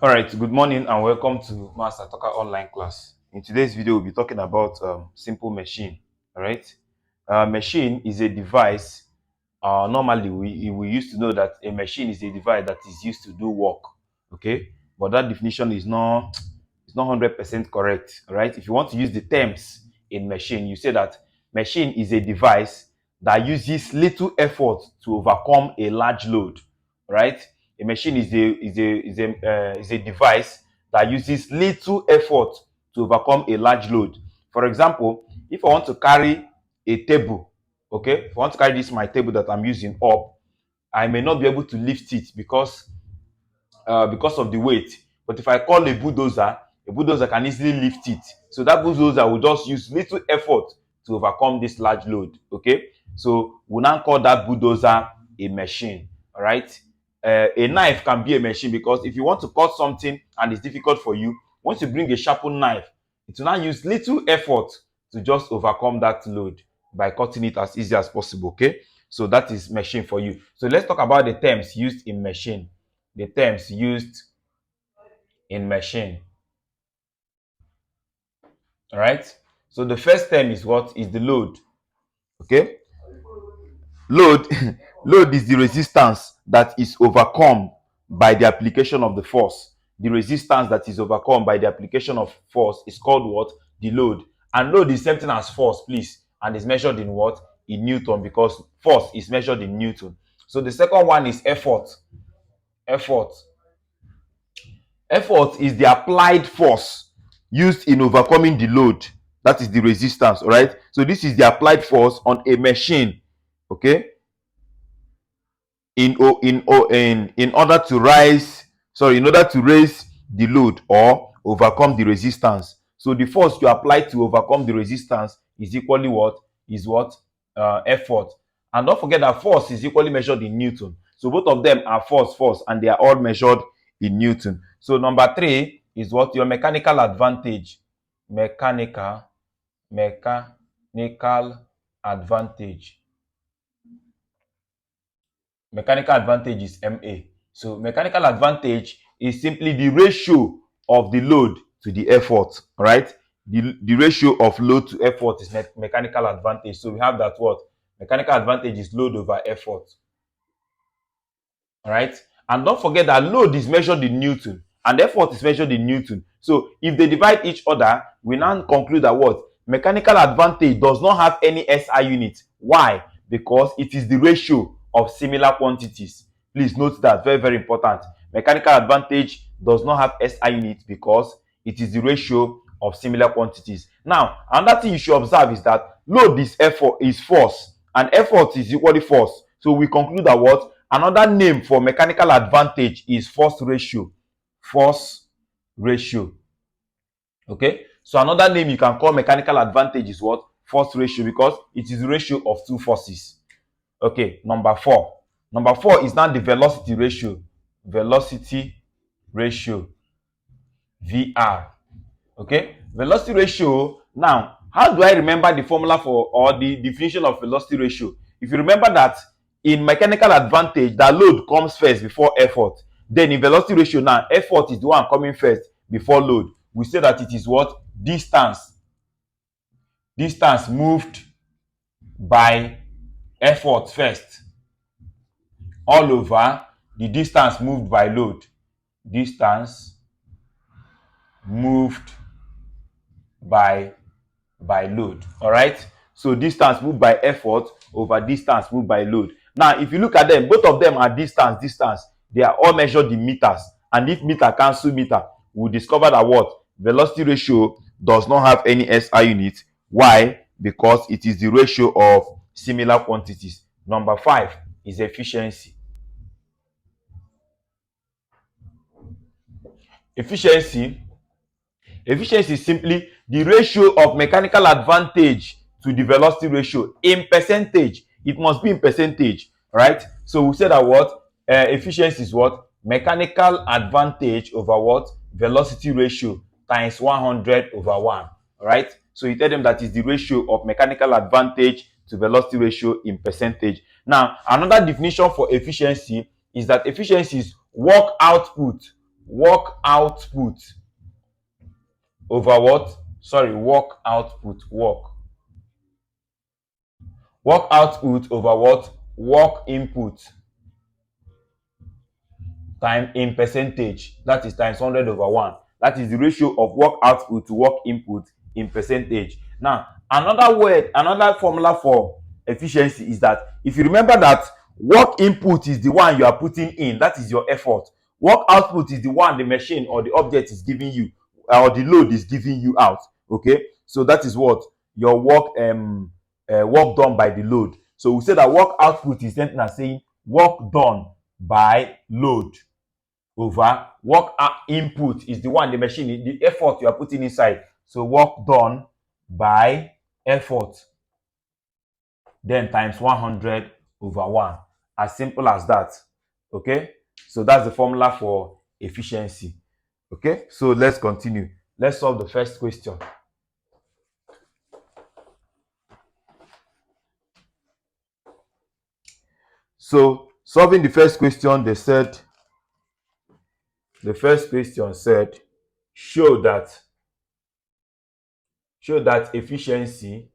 All right, good morning and welcome to Master Talker online class. In today's video, we'll be talking about simple machine. All right, machine is a device. Normally, we used to know that a machine is a device that is used to do work. Okay, but that definition is not 100% correct. All right, if you want to use the terms in machine, you say that machine is a device that uses little effort to overcome a large load. All right, a machine is a device that uses little effort to overcome a large load. For example, if I want to carry a table, okay, if I want to carry this my table that I'm using up, I may not be able to lift it because of the weight. But if I call a bulldozer can easily lift it. So that bulldozer will just use little effort to overcome this large load. Okay, so we now call that bulldozer a machine. All right. A knife can be a machine because if you want to cut something and it's difficult for you, once you bring a sharpened knife, it will now use little effort to just overcome that load by cutting it as easy as possible. Okay, so that is machine for you. So let's talk about the terms used in machine. The terms used in machine. All right. So the first term is what is the load. Okay. Load load is the resistance that is overcome by the application of the force. The resistance that is overcome by the application of force is called what? The load. And load is same thing as force, please, and is measured in what? In Newton, because force is measured in Newton. So the second one is effort. Effort. Effort is the applied force used in overcoming the load. That is the resistance. All right. So this is the applied force on a machine. Okay. In order to raise the load or overcome the resistance. So the force you apply to overcome the resistance is equally what? Effort. And don't forget that force is equally measured in Newton. So both of them are force, and they are all measured in Newton. So number 3 is what? Your mechanical advantage. Mechanical advantage. Mechanical advantage is MA. So mechanical advantage is simply the ratio of the load to the effort. All right. The ratio of load to effort is mechanical advantage. So we have that what? Mechanical advantage is load over effort. All right. And don't forget that load is measured in Newton and effort is measured in Newton. So if they divide each other, we now conclude that what? Mechanical advantage does not have any SI unit. Why? Because it is the ratio of similar quantities. Please note that, very, very important. Mechanical advantage does not have SI unit because it is the ratio of similar quantities. Now, another thing you should observe is that load is force, and effort is equally force. So we conclude that what? Another name for mechanical advantage is force ratio. Force ratio. Okay? So another name you can call mechanical advantage is what? Force ratio, because it is the ratio of two forces. Okay, number 4. Number 4 is now the velocity ratio. Velocity ratio. VR. Okay? Velocity ratio. Now, how do I remember the formula for or the definition of velocity ratio? If you remember that in mechanical advantage, the load comes first before effort. Then in velocity ratio now, effort is the one coming first before load. We say that it is what? Distance. Distance moved by effort first all over the distance moved by load. Distance moved by load. All right. So distance moved by effort over distance moved by load. Now, if you look at them, both of them are distance. They are all measured in meters. And if meter cancel meter, we'll discover that what? Velocity ratio does not have any SI unit. Why? Because it is the ratio of similar quantities. Number 5 is efficiency. Efficiency is simply the ratio of mechanical advantage to the velocity ratio in percentage. It must be in percentage, right? So we say that what? Efficiency is what? Mechanical advantage over what? Velocity ratio times 100 over 1, right? So you tell them that is the ratio of mechanical advantage to velocity ratio in percentage. Now, another definition for efficiency is that efficiency is work output work output over what? Sorry, work output, work output over what? Work input time in percentage. That is times 100 over 1. That is the ratio of work output to work input in percentage. Now, another formula for efficiency is that if you remember that work input is the one you are putting in, that is your effort. Work output is the one the machine or the object is giving you, or the load is giving you out. Okay, so that is what your work done by the load. So we say that work output is something as saying work done by load over work input is the one the machine, the effort you are putting inside. So work done by effort, then times 100 over 1. As simple as that. Okay, so that's the formula for efficiency. Okay, so let's continue. Let's solve the first question. So solving the first question, they said, the first question said, show that efficiency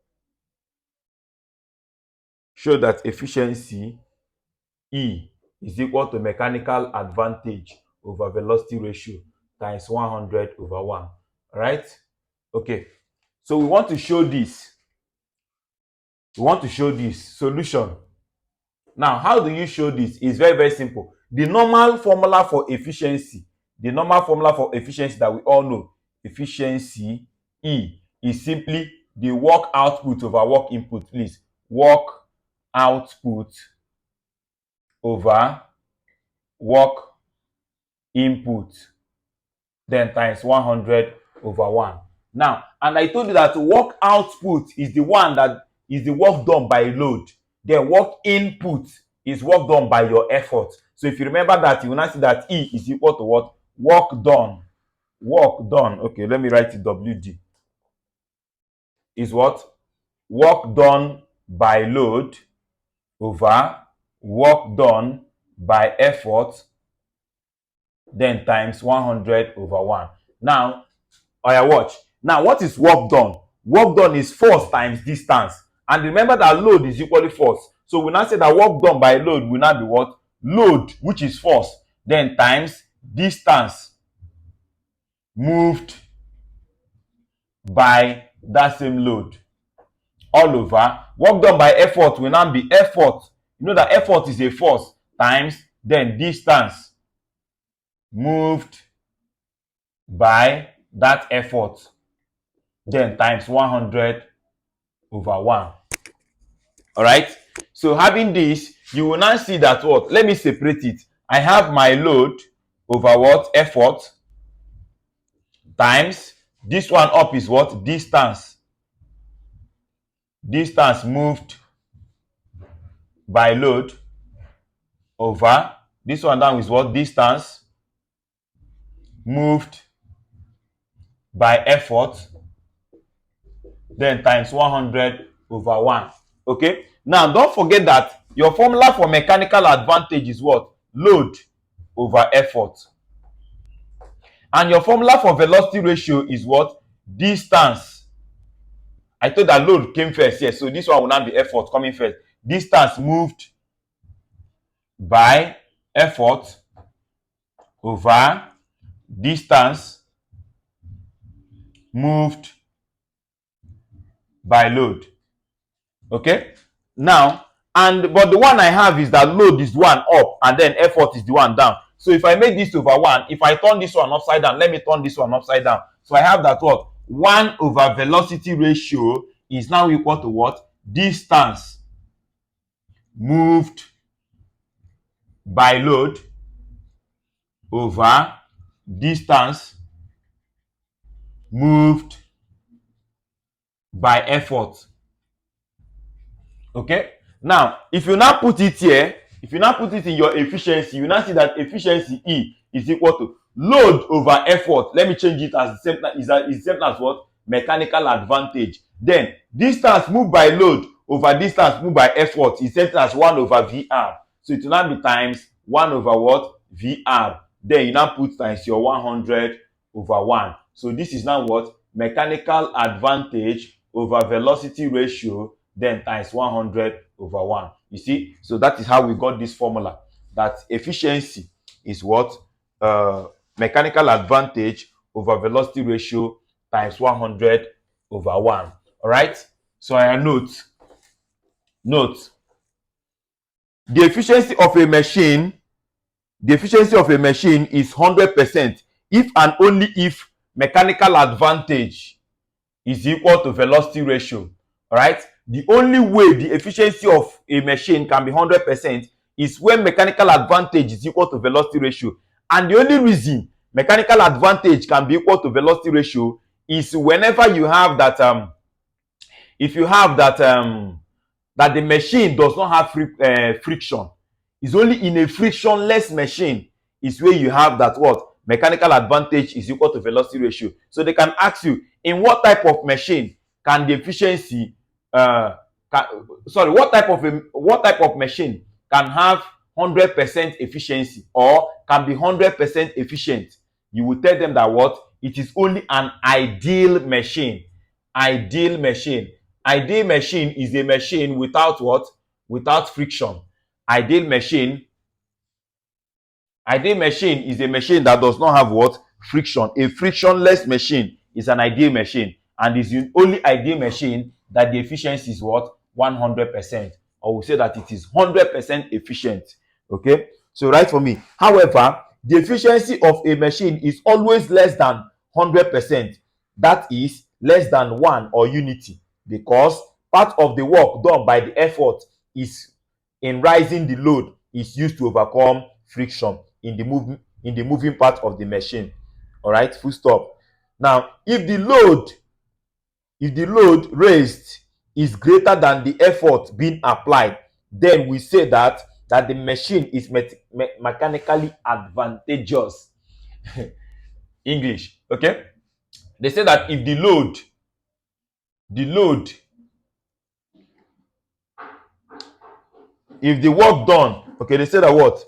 E is equal to mechanical advantage over velocity ratio times 100 over 1. All right? Okay. So we want to show this. Solution. Now, how do you show this? It's very, very simple. The normal formula for efficiency that we all know, efficiency E, is simply the work output over work input. Please, work output over work input, then times 100 over 1. Now, and I told you that work output is the one that is the work done by load. Then work input is work done by your effort. So if you remember that, you will now see that E is equal to what? Work done. Okay, let me write it. WD is what? Work done by load over work done by effort, then times 100 over 1. Now, watch. Now, what is work done? Work done is force times distance. And remember that load is equally force. So we now say that work done by load will now be what? Load, which is force, then times distance moved by that same load, all over. Work done by effort will now be effort. You know that effort is a force times then distance moved by that effort, then times 100 over 1. All right. So having this, you will now see that what? Let me separate it. I have my load over what? Effort times this one up is what? Distance. Distance moved by load over this one down is what? Distance moved by effort, then times 100 over 1. Okay. Now, don't forget that your formula for mechanical advantage is what? Load over effort. And your formula for velocity ratio is what? Distance. I thought that load came first. Yes, so this one will not be effort coming first. Distance moved by effort over distance moved by load. Okay. Now, but the one I have is that load is the one up and then effort is the one down. So if I make this over 1, if I turn this one upside down, let me turn this one upside down. So I have that what? 1 over velocity ratio is now equal to what? Distance moved by load over distance moved by effort. Okay. Now, if you now put it here, if you now put it in your efficiency, you now see that efficiency E is equal to load over effort. Let me change it as the same as what? Mechanical advantage. Then distance moved by load over distance moved by effort is set as 1 over VR. So it will now be times 1 over what? VR. then you now put times your 100 over 1. So this is now what? Mechanical advantage over velocity ratio, then times 100 over 1. You see? So that is how we got this formula, that efficiency is what? Mechanical advantage over velocity ratio times 100 over 1. All right? So I note, the efficiency of a machine is 100% if and only if mechanical advantage is equal to velocity ratio. All right? The only way the efficiency of a machine can be 100% is when mechanical advantage is equal to velocity ratio. And the only reason mechanical advantage can be equal to velocity ratio is whenever you have that if you have that that the machine does not have friction. It's only in a frictionless machine is where you have that what? Mechanical advantage is equal to velocity ratio. So they can ask you, in what type of machine can the efficiency what type of machine can have 100% efficiency or can be 100% efficient? You will tell them that what? It is only an ideal machine. Ideal machine. Ideal machine is a machine without what? Without friction. Ideal machine is a machine that does not have what? Friction. A frictionless machine is an ideal machine, and is the only ideal machine that the efficiency is what? 100%. Or we say that it is 100% efficient. Okay? So write for me. However, the efficiency of a machine is always less than 100%. That is less than 1 or unity, because part of the work done by the effort is in rising the load is used to overcome friction in the moving part of the machine. All right, full stop. Now, if the load raised is greater than the effort being applied, then we say that the machine is mechanically advantageous. English, okay? They say that if the load if the work done, okay, they say that what?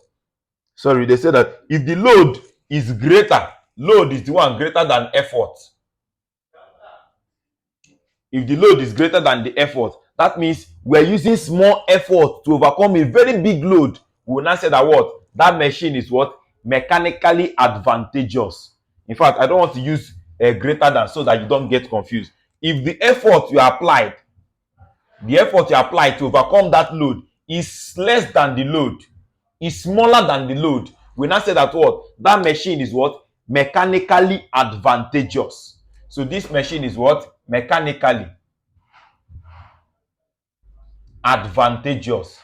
Sorry, they say that if the load is greater, load is the one greater than effort. If the load is greater than the effort, that means we're using small effort to overcome a very big load. We will now say that what? That machine is what? Mechanically advantageous. In fact, I don't want to use a greater than so that you don't get confused. If the effort you applied to overcome that load is less than the load, is smaller than the load, we now say that what? That machine is what? Mechanically advantageous. So this machine is what? Mechanically advantageous.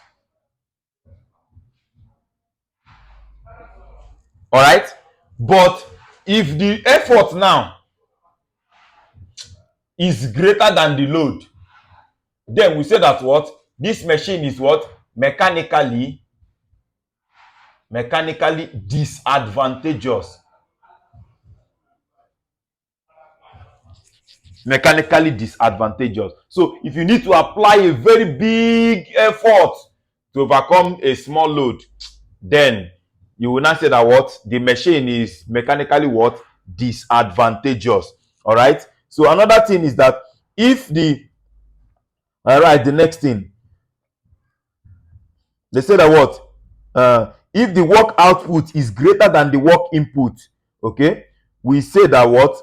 All right? But if the effort now is greater than the load, then we say that what? This machine is what? Mechanically disadvantageous. Mechanically disadvantageous. So if you need to apply a very big effort to overcome a small load, then you will not say that what? The machine is mechanically what? Disadvantageous. All right. So another thing is that if the the next thing, they say that what? If the work output is greater than the work input, okay, we say that what?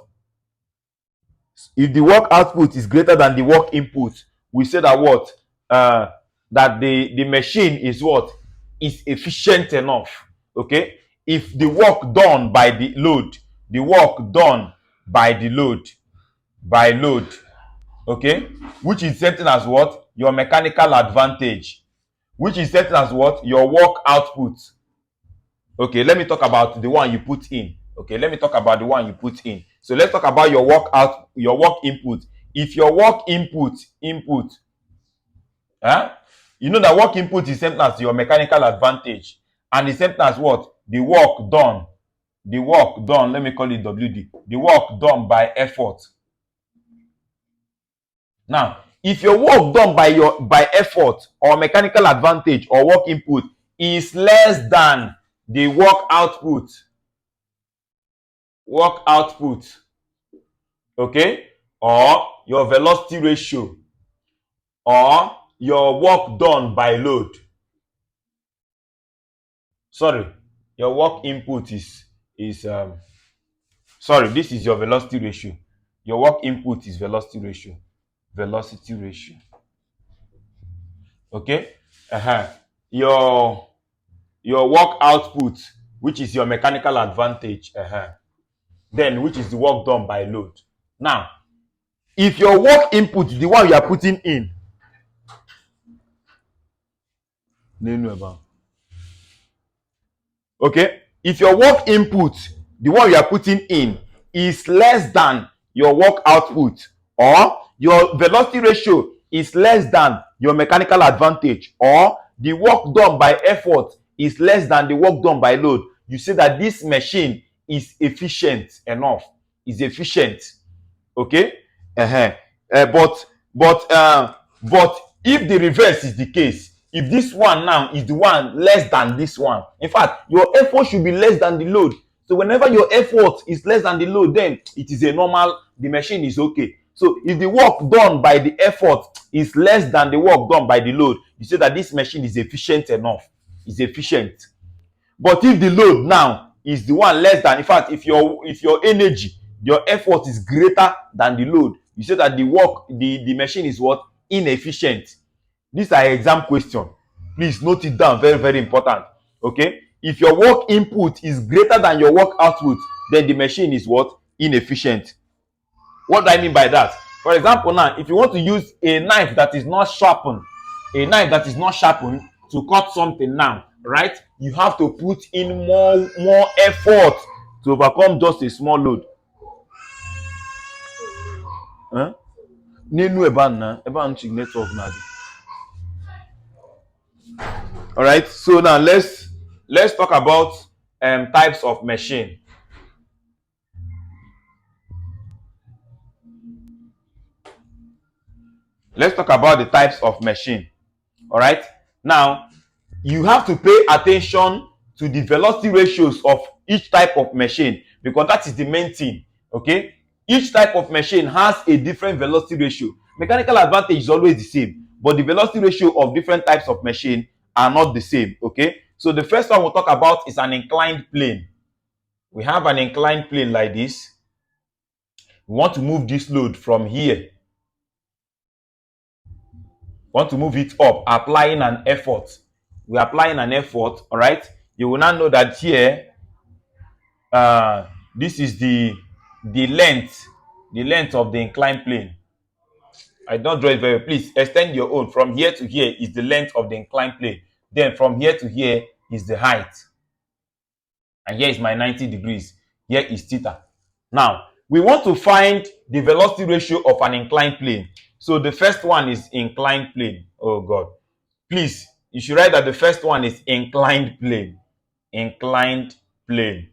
If the work output is greater than the work input, we say that what? That the machine is what? Is efficient enough. Okay? If the work done by the load, by load, okay, which is certain as what? Your mechanical advantage, which is certain as what? Your work output. Okay, let me talk about the one you put in. Okay, let me talk about the one you put in. So let's talk about your work input. If your work input, you know that work input is same as your mechanical advantage, and the same as what? The work done. Let me call it WD. The work done by effort. Now, if your work done by effort or mechanical advantage or work input is less than the work output, work output, okay, or your velocity ratio, or your work done by load. Sorry, your work input is sorry, this is your velocity ratio. Your work input is velocity ratio. Velocity ratio. Okay? Your work output, which is your mechanical advantage. Then, which is the work done by load. Now, if your work input, the one you are putting in, okay, if your work input, the one you are putting in, is less than your work output, or your velocity ratio is less than your mechanical advantage, or the work done by effort is less than the work done by load, you say that this machine is efficient enough, is efficient. Okay. But if the reverse is the case, if this one now is the one less than this one, in fact, your effort should be less than the load. So whenever your effort is less than the load, then it is a normal, the machine is okay. So if the work done by the effort is less than the work done by the load, you say that this machine is efficient enough, is efficient. But if the load now is the one less than, in fact, if your energy, your effort is greater than the load, you say that the machine is what? Inefficient. These are exam question. Please note it down. Very, very important. Okay. If your work input is greater than your work output, then the machine is what? Inefficient. What do I mean by that? For example, now, if you want to use a knife that is not sharpened, to cut something now, right? You have to put in more effort to overcome just a small load. Huh? All right. So now let's talk about types of machine. Let's talk about the types of machine. All right. Now, you have to pay attention to the velocity ratios of each type of machine, because that is the main thing. Okay. Each type of machine has a different velocity ratio. Mechanical advantage is always the same, but the velocity ratio of different types of machine are not the same. Okay. So the first one we'll talk about is an inclined plane. We have an inclined plane like this. We want to move this load from here. Want to move it up, applying an effort. We're applying an effort. All right. You will now know that here, this is the length of the inclined plane. I don't draw it very well. Please extend your own. From here to here is the length of the inclined plane. Then from here to here is the height. And here is my 90 degrees. Here is theta. Now, we want to find the velocity ratio of an inclined plane. So the first one is inclined plane. Oh God. Please, you should write that the first one is inclined plane. Inclined plane.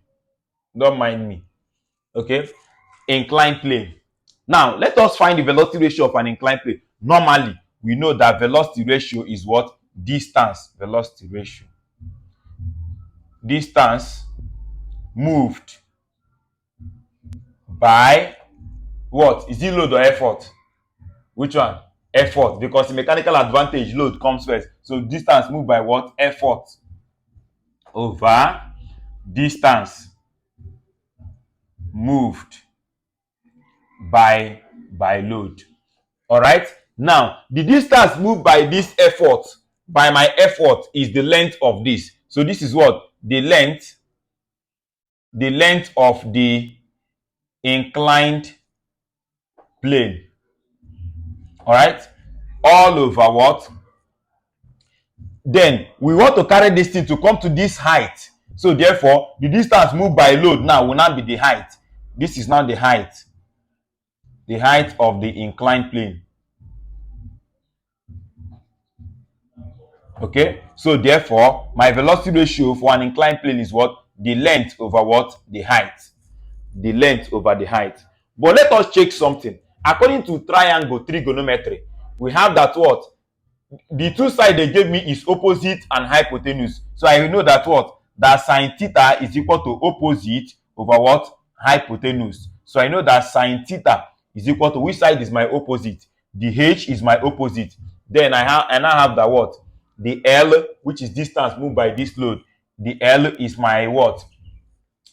Don't mind me. Okay? Inclined plane. Now, let us find the velocity ratio of an inclined plane. Normally, we know that velocity ratio is what? Distance. Velocity ratio. Distance moved by what? Is it load or effort? Which one? Effort. Because the mechanical advantage, load comes first. So distance moved by what? Effort over distance moved by load. All right. Now, the distance moved by this effort, by my effort, is the length of this. So this is what? The length of the inclined plane. All right. All over what? Then we want to carry this thing to come to this height. So therefore, the distance moved by load now will not be the height. This is now the height. The height of the inclined plane. Okay. So therefore, my velocity ratio for an inclined plane is what? The length over what? The height. The length over the height. But let us check something. According to triangle trigonometry, we have that what? The two sides they gave me is opposite and hypotenuse. So I know that what? That sine theta is equal to opposite over what? hypotenuse. So I know that sine theta is equal to, which side is my opposite? The h is my opposite. Then I now have the what? The L, which is distance moved by this load. The L is my what?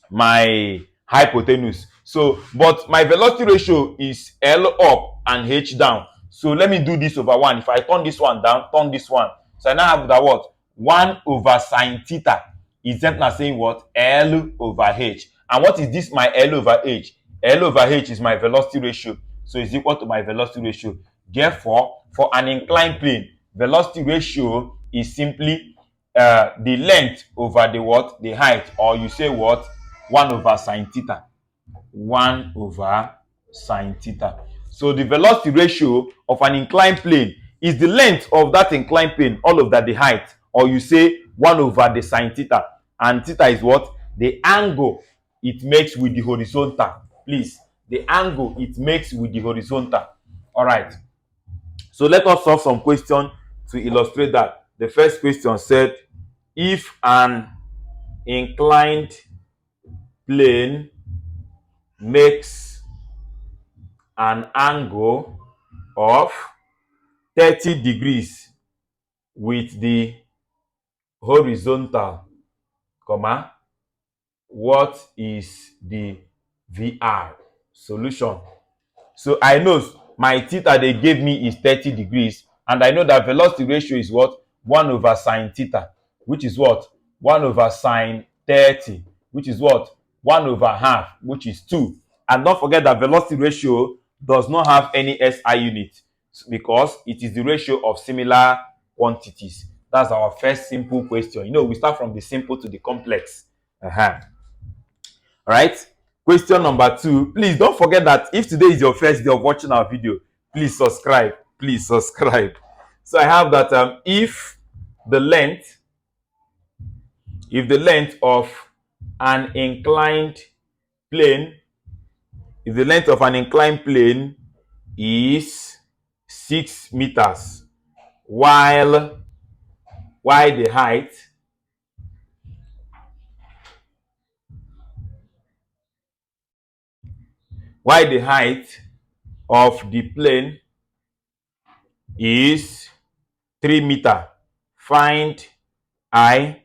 My hypotenuse. So, but my velocity ratio is L up and h down. So let me do this over 1. If I turn this one down, turn this one. So I now have the what? 1 over sine theta is that now saying what? L over h. And what is this my L over h? L over h is my velocity ratio. So it's equal to my velocity ratio. Therefore, for an inclined plane, velocity ratio is simply the length over the what? The height. Or you say what? 1 over sine theta. 1 over sine theta. So the velocity ratio of an inclined plane is the length of that inclined plane, all over the height. Or you say 1 over the sine theta. And theta is what? The angle it makes with the horizontal. Please, the angle it makes with the horizontal. All right. So let us solve some questions to illustrate that. The first question said, if an inclined plane makes an angle of 30 degrees with the horizontal, comma, what is the VR? Solution. So I know my theta they gave me is 30 degrees, and I know that velocity ratio is what? 1 over sine theta, which is what? 1 over sine 30, which is what? 1 over half, which is 2. And don't forget that velocity ratio does not have any SI unit because it is the ratio of similar quantities. That's our first simple question. You know, we start from the simple to the complex. Right? Question number 2. Please don't forget that if today is your first day of watching our video, please subscribe. Please subscribe. So I have that the length of an inclined plane, if the length of an inclined plane is 6 meters, while the height of the plane is 3 meters. Find I,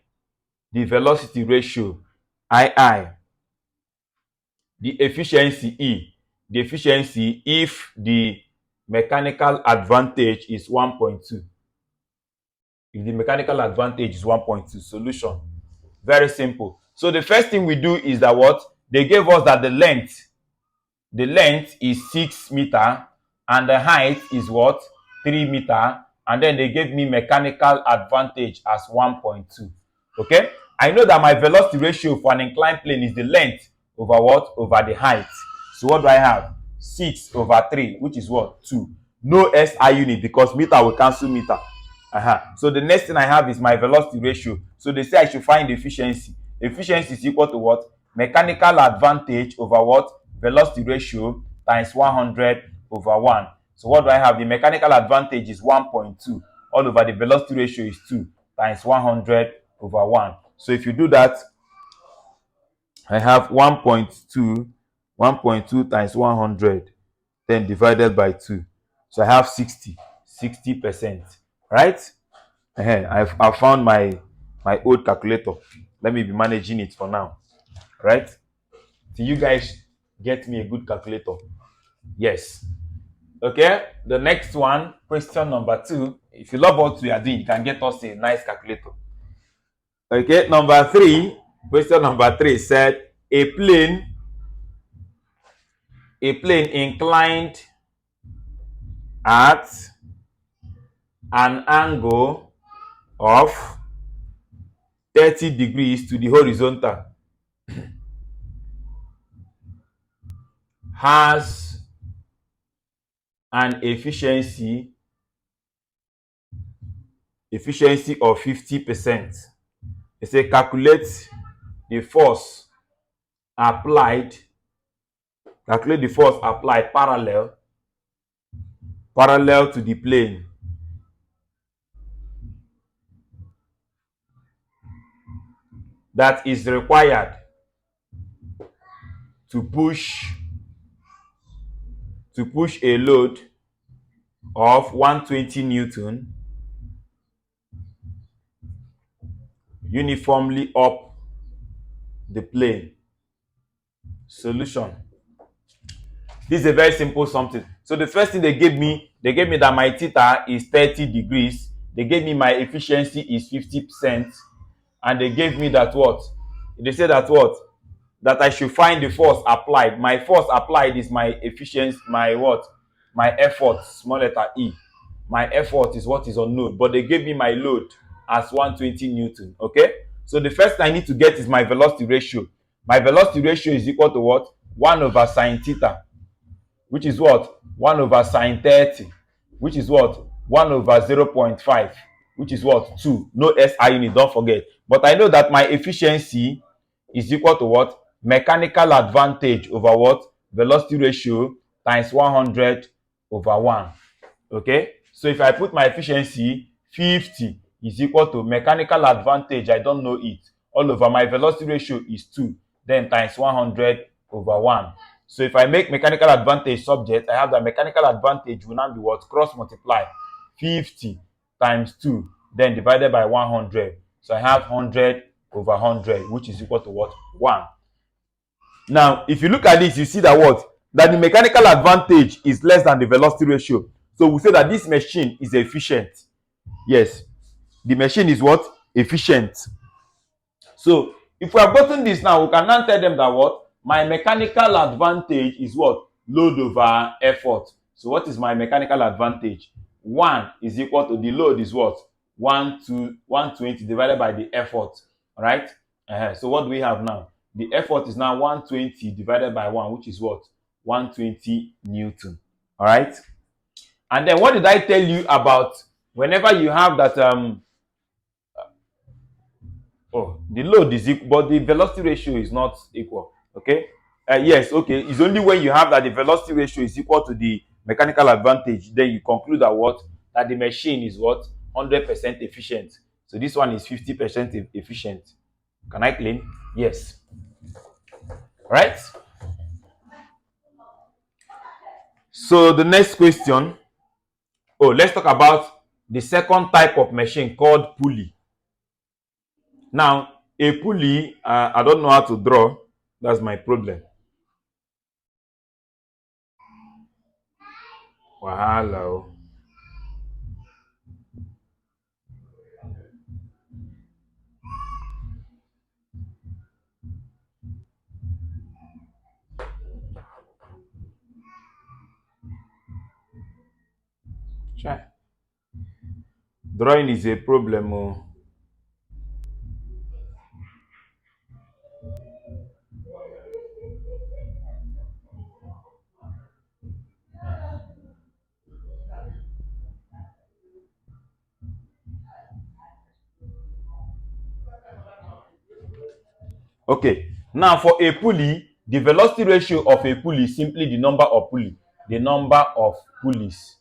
the velocity ratio, II, the efficiency, E, the efficiency if the mechanical advantage is 1.2. If the mechanical advantage is 1.2, solution. Very simple. So the first thing we do is that what? They gave us that the length is 6 meter and the height is what? 3 meter, and then they gave me mechanical advantage as 1.2. Okay, I know that my velocity ratio for an inclined plane is the length over what? Over the height. So what do I have? 6 over 3, which is what? 2. No SI unit because meter will cancel meter. So the next thing I have is my velocity ratio. So they say I should find the efficiency. Efficiency is equal to what? Mechanical advantage over what? Velocity ratio times 100 over 1. So what do I have? The mechanical advantage is 1.2. All over the velocity ratio is 2 times 100 over 1. So if you do that, I have 1.2 times 100, then divided by 2. So I have 60%. Right? I've found my old calculator. Let me be managing it for now. Right? So you guys get me a good calculator. Yes. Okay. The next one, question number 2. If you love what we are doing, you can get us a nice calculator. Okay. Number 3. Question number 3 said a plane inclined at an angle of 30 degrees to the horizontal has an efficiency of 50%. They say calculate the force applied parallel to the plane that is required to push a load of 120 Newton uniformly up the plane. Solution. This is a very simple something. So the first thing they gave me that my theta is 30 degrees. They gave me my efficiency is 50%. And they gave me that what? They said that what? That I should find the force applied. My force applied is my efficiency, my what? My effort, small letter E. My effort is what is unknown. But they gave me my load as 120 Newton. Okay? So the first thing I need to get is my velocity ratio. My velocity ratio is equal to what? 1 over sine theta, which is what? 1 over sine 30, which is what? 1 over 0.5, which is what? 2. No SI unit, don't forget. But I know that my efficiency is equal to what? Mechanical advantage over what? Velocity ratio times 100 over 1. Okay? So if I put my efficiency, 50 is equal to mechanical advantage, I don't know it, all over my velocity ratio is 2, then times 100 over 1. So if I make mechanical advantage subject, I have that mechanical advantage will now be what? Cross multiply 50 times 2, then divided by 100. So I have 100 over 100, which is equal to what? 1. Now, if you look at this, you see that what? That the mechanical advantage is less than the velocity ratio. So we say that this machine is efficient. Yes, the machine is what? Efficient. So if we have gotten this now, we can now tell them that what? My mechanical advantage is what? Load over effort. So what is my mechanical advantage? 1 is equal to the load is what? 120 divided by the effort. All right? So what do we have now? The effort is now 120 divided by 1, which is what? 120 Newton. All right? And then what did I tell you about whenever you have that the load is equal, but the velocity ratio is not equal. Okay? Yes, okay. It's only when you have that the velocity ratio is equal to the mechanical advantage, then you conclude that what? That the machine is what? 100% efficient. So this one is 50% efficient. Can I claim? Yes. Right? So the next question. Oh, let's talk about the second type of machine called pulley. Now, a pulley, I don't know how to draw. That's my problem. Wahala. Try. Drawing is a problem. Oh. Okay. Now, for a pulley, the velocity ratio of a pulley is simply the number of pulley, the number of pulleys.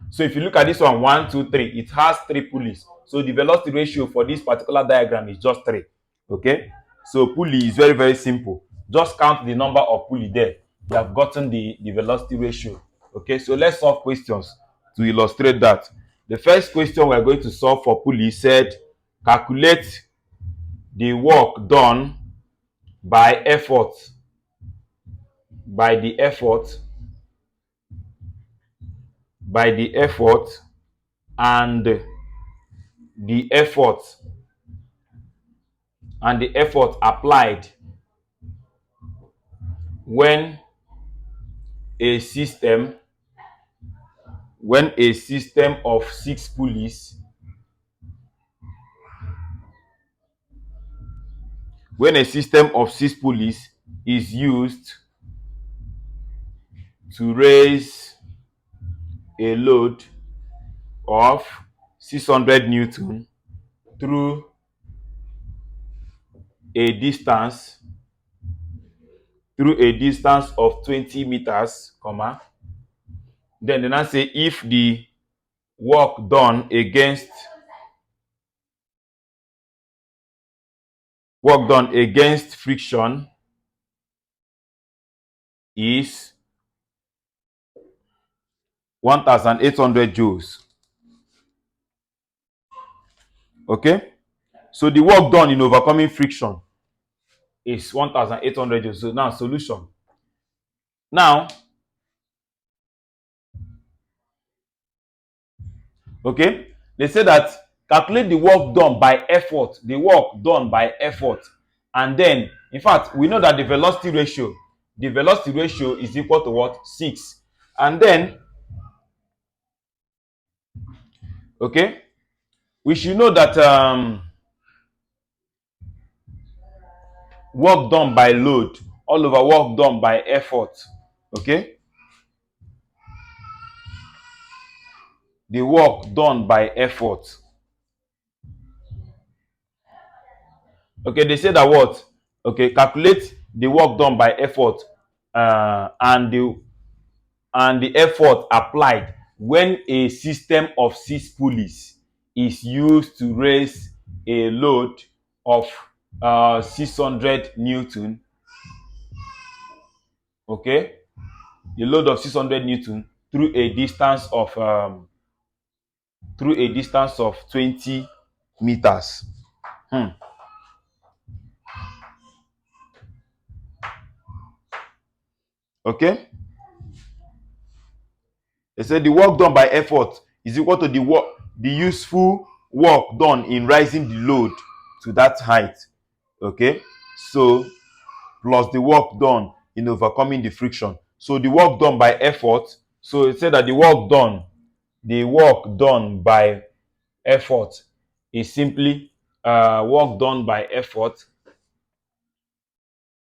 So if you look at this one, 1, 2, 3, it has 3 pulleys. So the velocity ratio for this particular diagram is just 3. Okay. So pulley is very, very simple. Just count the number of pulley there. You have gotten the velocity ratio. Okay. So let's solve questions to illustrate that. The first question we're going to solve for pulley said, calculate the work done by effort, by the effort and the effort applied when a system of 6 pulleys is used to raise a load of 600 Newton through a distance of 20 meters, comma. Then they now say if the work done against friction is 1800 joules. Okay, so the work done in overcoming friction is 1800 joules. So now solution. Now, okay, they say that calculate the work done by effort, and then, in fact, we know that the velocity ratio is equal to what? 6. And then, okay, we should know that work done by load all over work done by effort. Okay, the work done by effort. Okay, they say that what? Okay, calculate the work done by effort and the effort applied when a system of 6 pulleys is used to raise a load of 600 newton. Okay, a load of 600 newton through a distance of 20 meters. Okay, they said the work done by effort is equal to the useful work done in rising the load to that height. Okay, so plus the work done in overcoming the friction. So the work done by effort. So it said that the work done by effort is simply work done by effort.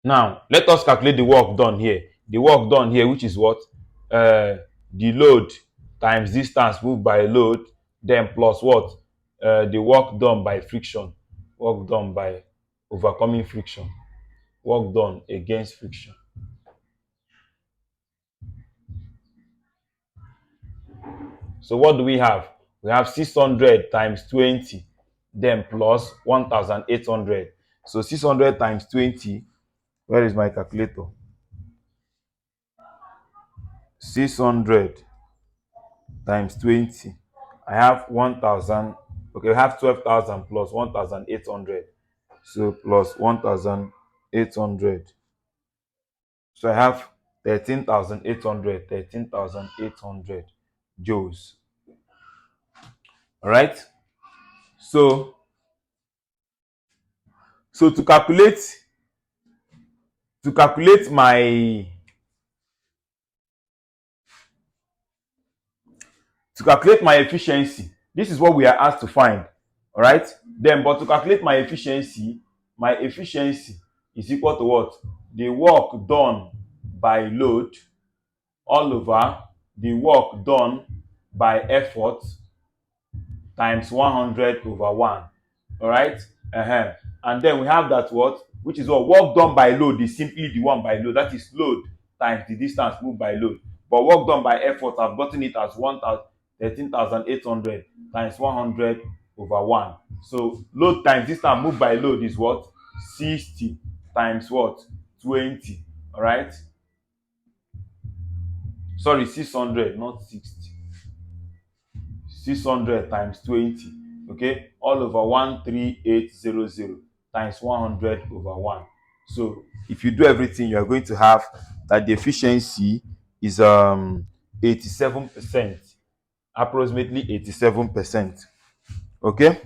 Now, let us calculate the work done here. The work done here, which is what? The load times distance moved by load, then plus what? The work done by friction, work done by overcoming friction, work done against friction. So what do we have? We have 600 times 20, then plus 1800. So 600 times 20, where is my calculator? 600 times 20. I have 1000. Okay, we have 12,000 plus 1800. So plus 1800. So I have 13,800 joules. All right. So so to calculate my efficiency, this is what we are asked to find. All right, then, but to calculate my efficiency is equal to what? The work done by load all over the work done by effort times 100 over 1. All right, and then we have that what, which is what? Work done by load is simply the one by load, that is load times the distance moved by load. But work done by effort, I've gotten it as 13,800 times 100 over 1. So load times distance moved by load is what? 60 times what? 20. All right, sorry, 600, not 60. 600 times 20. Okay, all over 13800 times 100 over 1. So if you do everything, you are going to have that the efficiency is 87%, approximately 87%. Okay,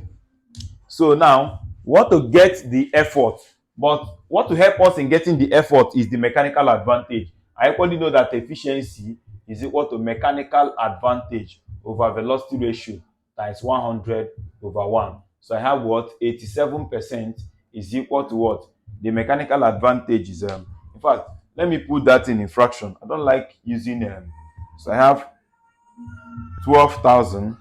so now we want to get the effort, but what to help us in getting the effort is the mechanical advantage. I equally know that efficiency is equal to mechanical advantage over velocity ratio times 100 over 1. So I have what? 87% is equal to what? The mechanical advantage is in fact, let me put that in fraction. I don't like using so I have 12,000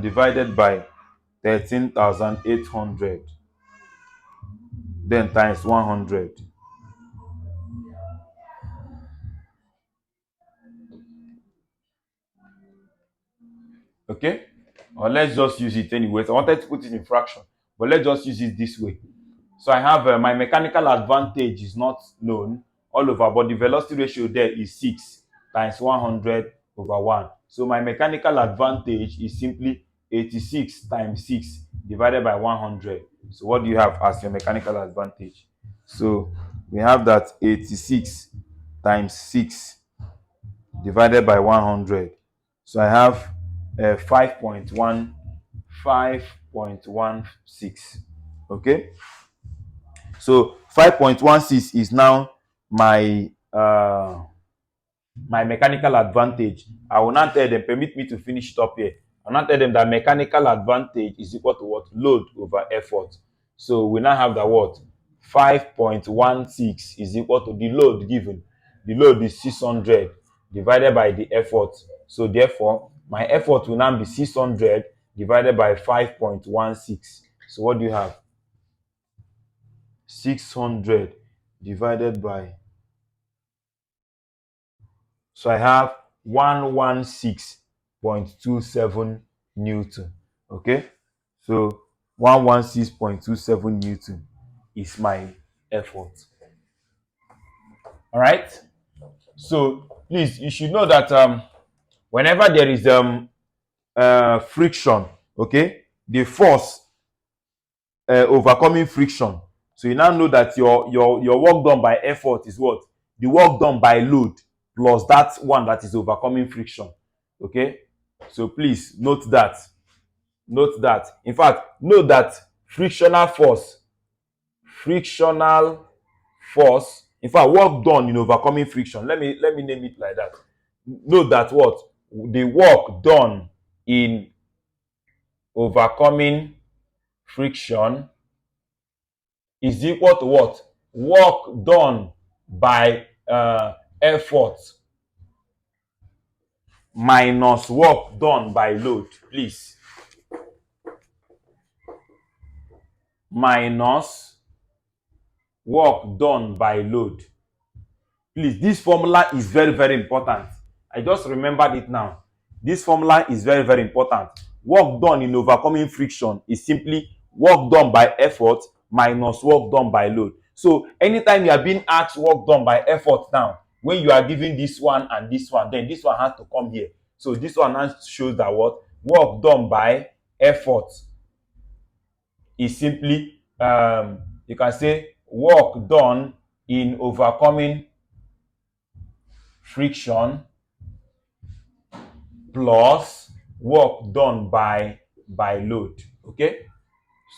divided by 13,800, then times 100. Okay, or let's just use it anyways. I wanted to put it in fraction, but let's just use it this way. So I have my mechanical advantage is not known all over, but the velocity ratio there is 6 times 100 over 1. So my mechanical advantage is simply 86 times 6 divided by 100. So what do you have as your mechanical advantage? So we have that 86 times 6 divided by 100. So I have 5.16. Okay. So 5.16 is now my my mechanical advantage. I will not tell them, permit me to finish it up here. I will not tell them that mechanical advantage is equal to what? Load over effort. So we now have the what? 5.16 is equal to the load given. The load is 600 divided by the effort. So therefore, my effort will now be 600 divided by 5.16. So what do you have? 600 divided by, so I have 116.27 Newton. Okay, so 116.27 Newton is my effort. All right, so please, you should know that whenever there is friction, okay, the force overcoming friction. So you now know that your work done by effort is what? The work done by load plus that one that is overcoming friction. Okay? So please note that. Note that. In fact, note that frictional force, in fact, work done in overcoming friction. Let me name it like that. Note that what? The work done in overcoming friction is equal to what? Work done by effort minus work done by load. Please. Minus work done by load. Please, this formula is very, very important. I just remembered it now. This formula is very, very important. Work done in overcoming friction is simply work done by effort minus work done by load. So anytime you are being asked work done by effort now, when you are giving this one and this one, then this one has to come here. So this one now shows that what? Work done by effort is simply, you can say, work done in overcoming friction plus work done by load. Okay,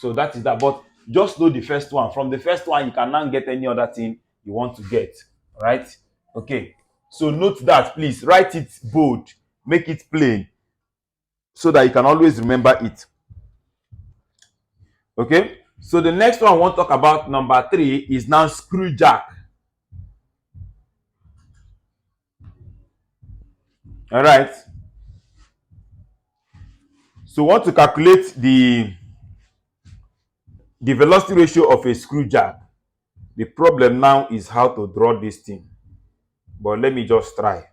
so that is that. But just know the first one. From the first one, you can now get any other thing you want to get. Right? Okay, so note that. Please write it bold, make it plain, so that you can always remember it. Okay, so the next one I want to talk about, number 3, is now screw jack. All right, so we want to calculate the velocity ratio of a screw jack. The problem now is how to draw this thing, but let me just try.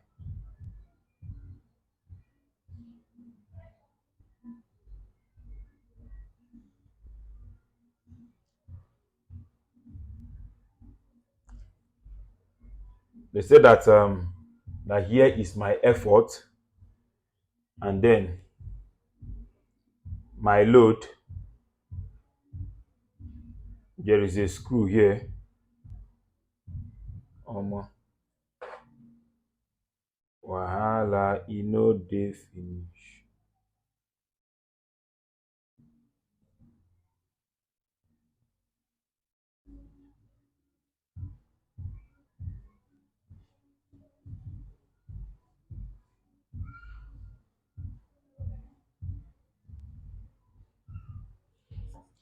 They say that that here is my effort, and then my load. There is a screw here. Wahala, e no dey finish.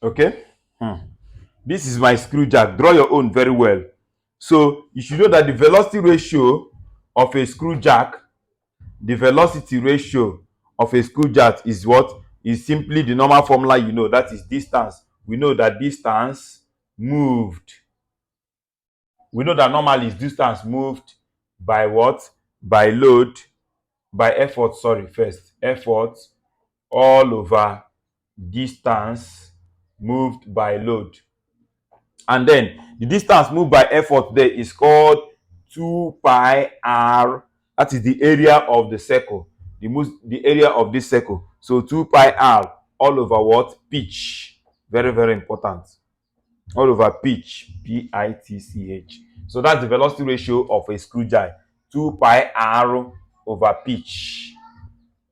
Okay, this is my screw jack. Draw your own very well. So you should know that the velocity ratio of a screw jack, the velocity ratio of a screw jack is what? Is simply the normal formula, you know, that is distance. We know that distance moved. We know that normally is distance moved by what? By load, by effort, sorry, first. Effort all over distance moved by load. And then the distance moved by effort there is called 2 pi r. That is the area of the circle, the area of this circle. So 2 pi r all over what? Pitch. Very, very important. All over pitch. P-I-T-C-H. So that's the velocity ratio of a screw jack. 2 pi r over pitch.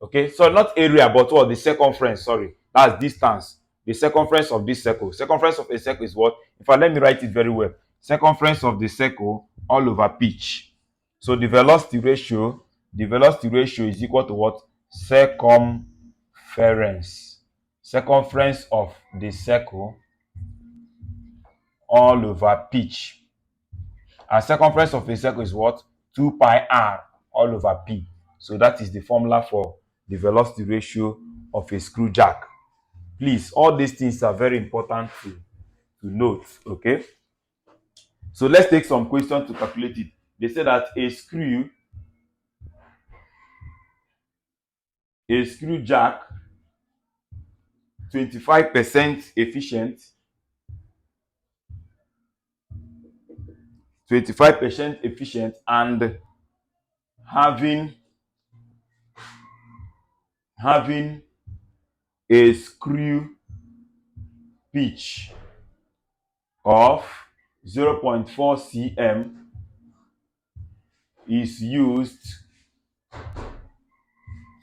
Okay, so not area, but what? The circumference. Sorry, that's distance. The circumference of this circle. Circumference of a circle is what? In fact, let me write it very well. Circumference of the circle all over pitch. So the velocity ratio is equal to what? Circumference. Circumference of the circle all over pitch. And circumference of a circle is what? 2 pi r all over p. So that is the formula for the velocity ratio of a screw jack. Please, all these things are very important to note, okay? So let's take some questions to calculate it. They say that a screw jack 25% efficient, 25% efficient, and having a screw pitch of 0.4 cm is used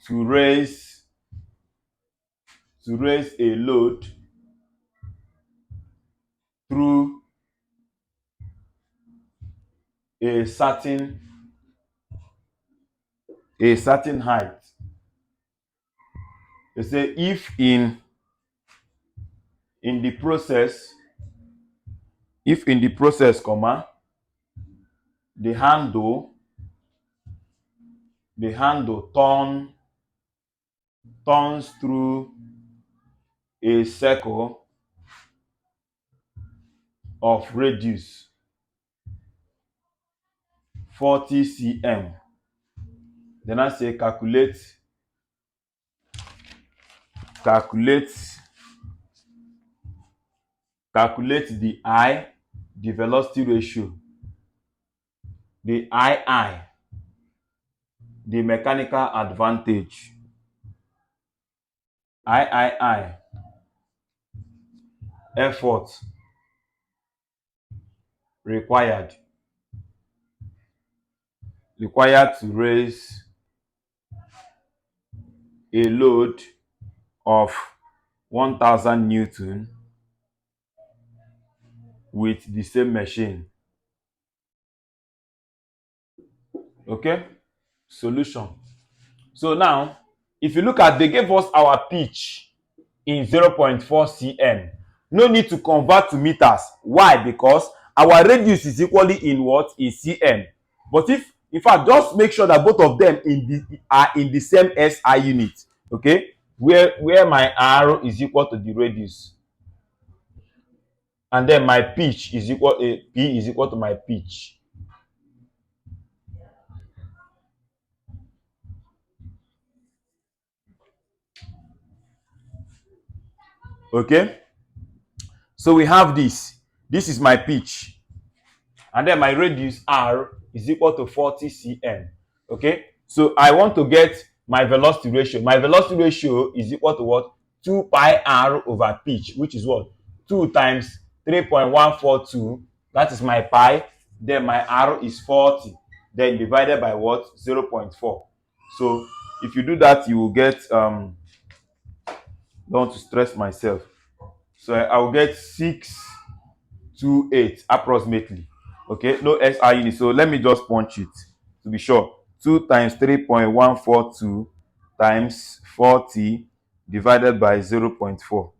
to raise a load through a certain height. They say if in the process, comma, the handle turns through a circle of radius 40 cm. Then I say calculate the I, the velocity ratio, the II, the mechanical advantage, III, effort required to raise a load of 1000 Newton with the same machine. Okay, solution. So now, if you look at, they gave us our pitch in 0.4 cm. No need to convert to meters. Why? Because our radius is equally in what? In cm. But if, in fact, just make sure that both of them are in the same SI unit. Okay, where my r is equal to the radius, and then my pitch is equal, p is equal to my pitch. Okay, so we have this. This is my pitch, and then my radius r is equal to 40 cm. Okay, so I want to get my velocity ratio. My velocity ratio is equal to what? 2 pi r over pitch, which is what? 2 times 3.142. That is my pi. Then my r is 40. Then divided by what? 0.4. So if you do that, you will get don't want to stress myself. So I will get 628 approximately. Okay, no SI unit. So let me just punch it to be sure. 2 times 3.142 times 40 divided by 0.4.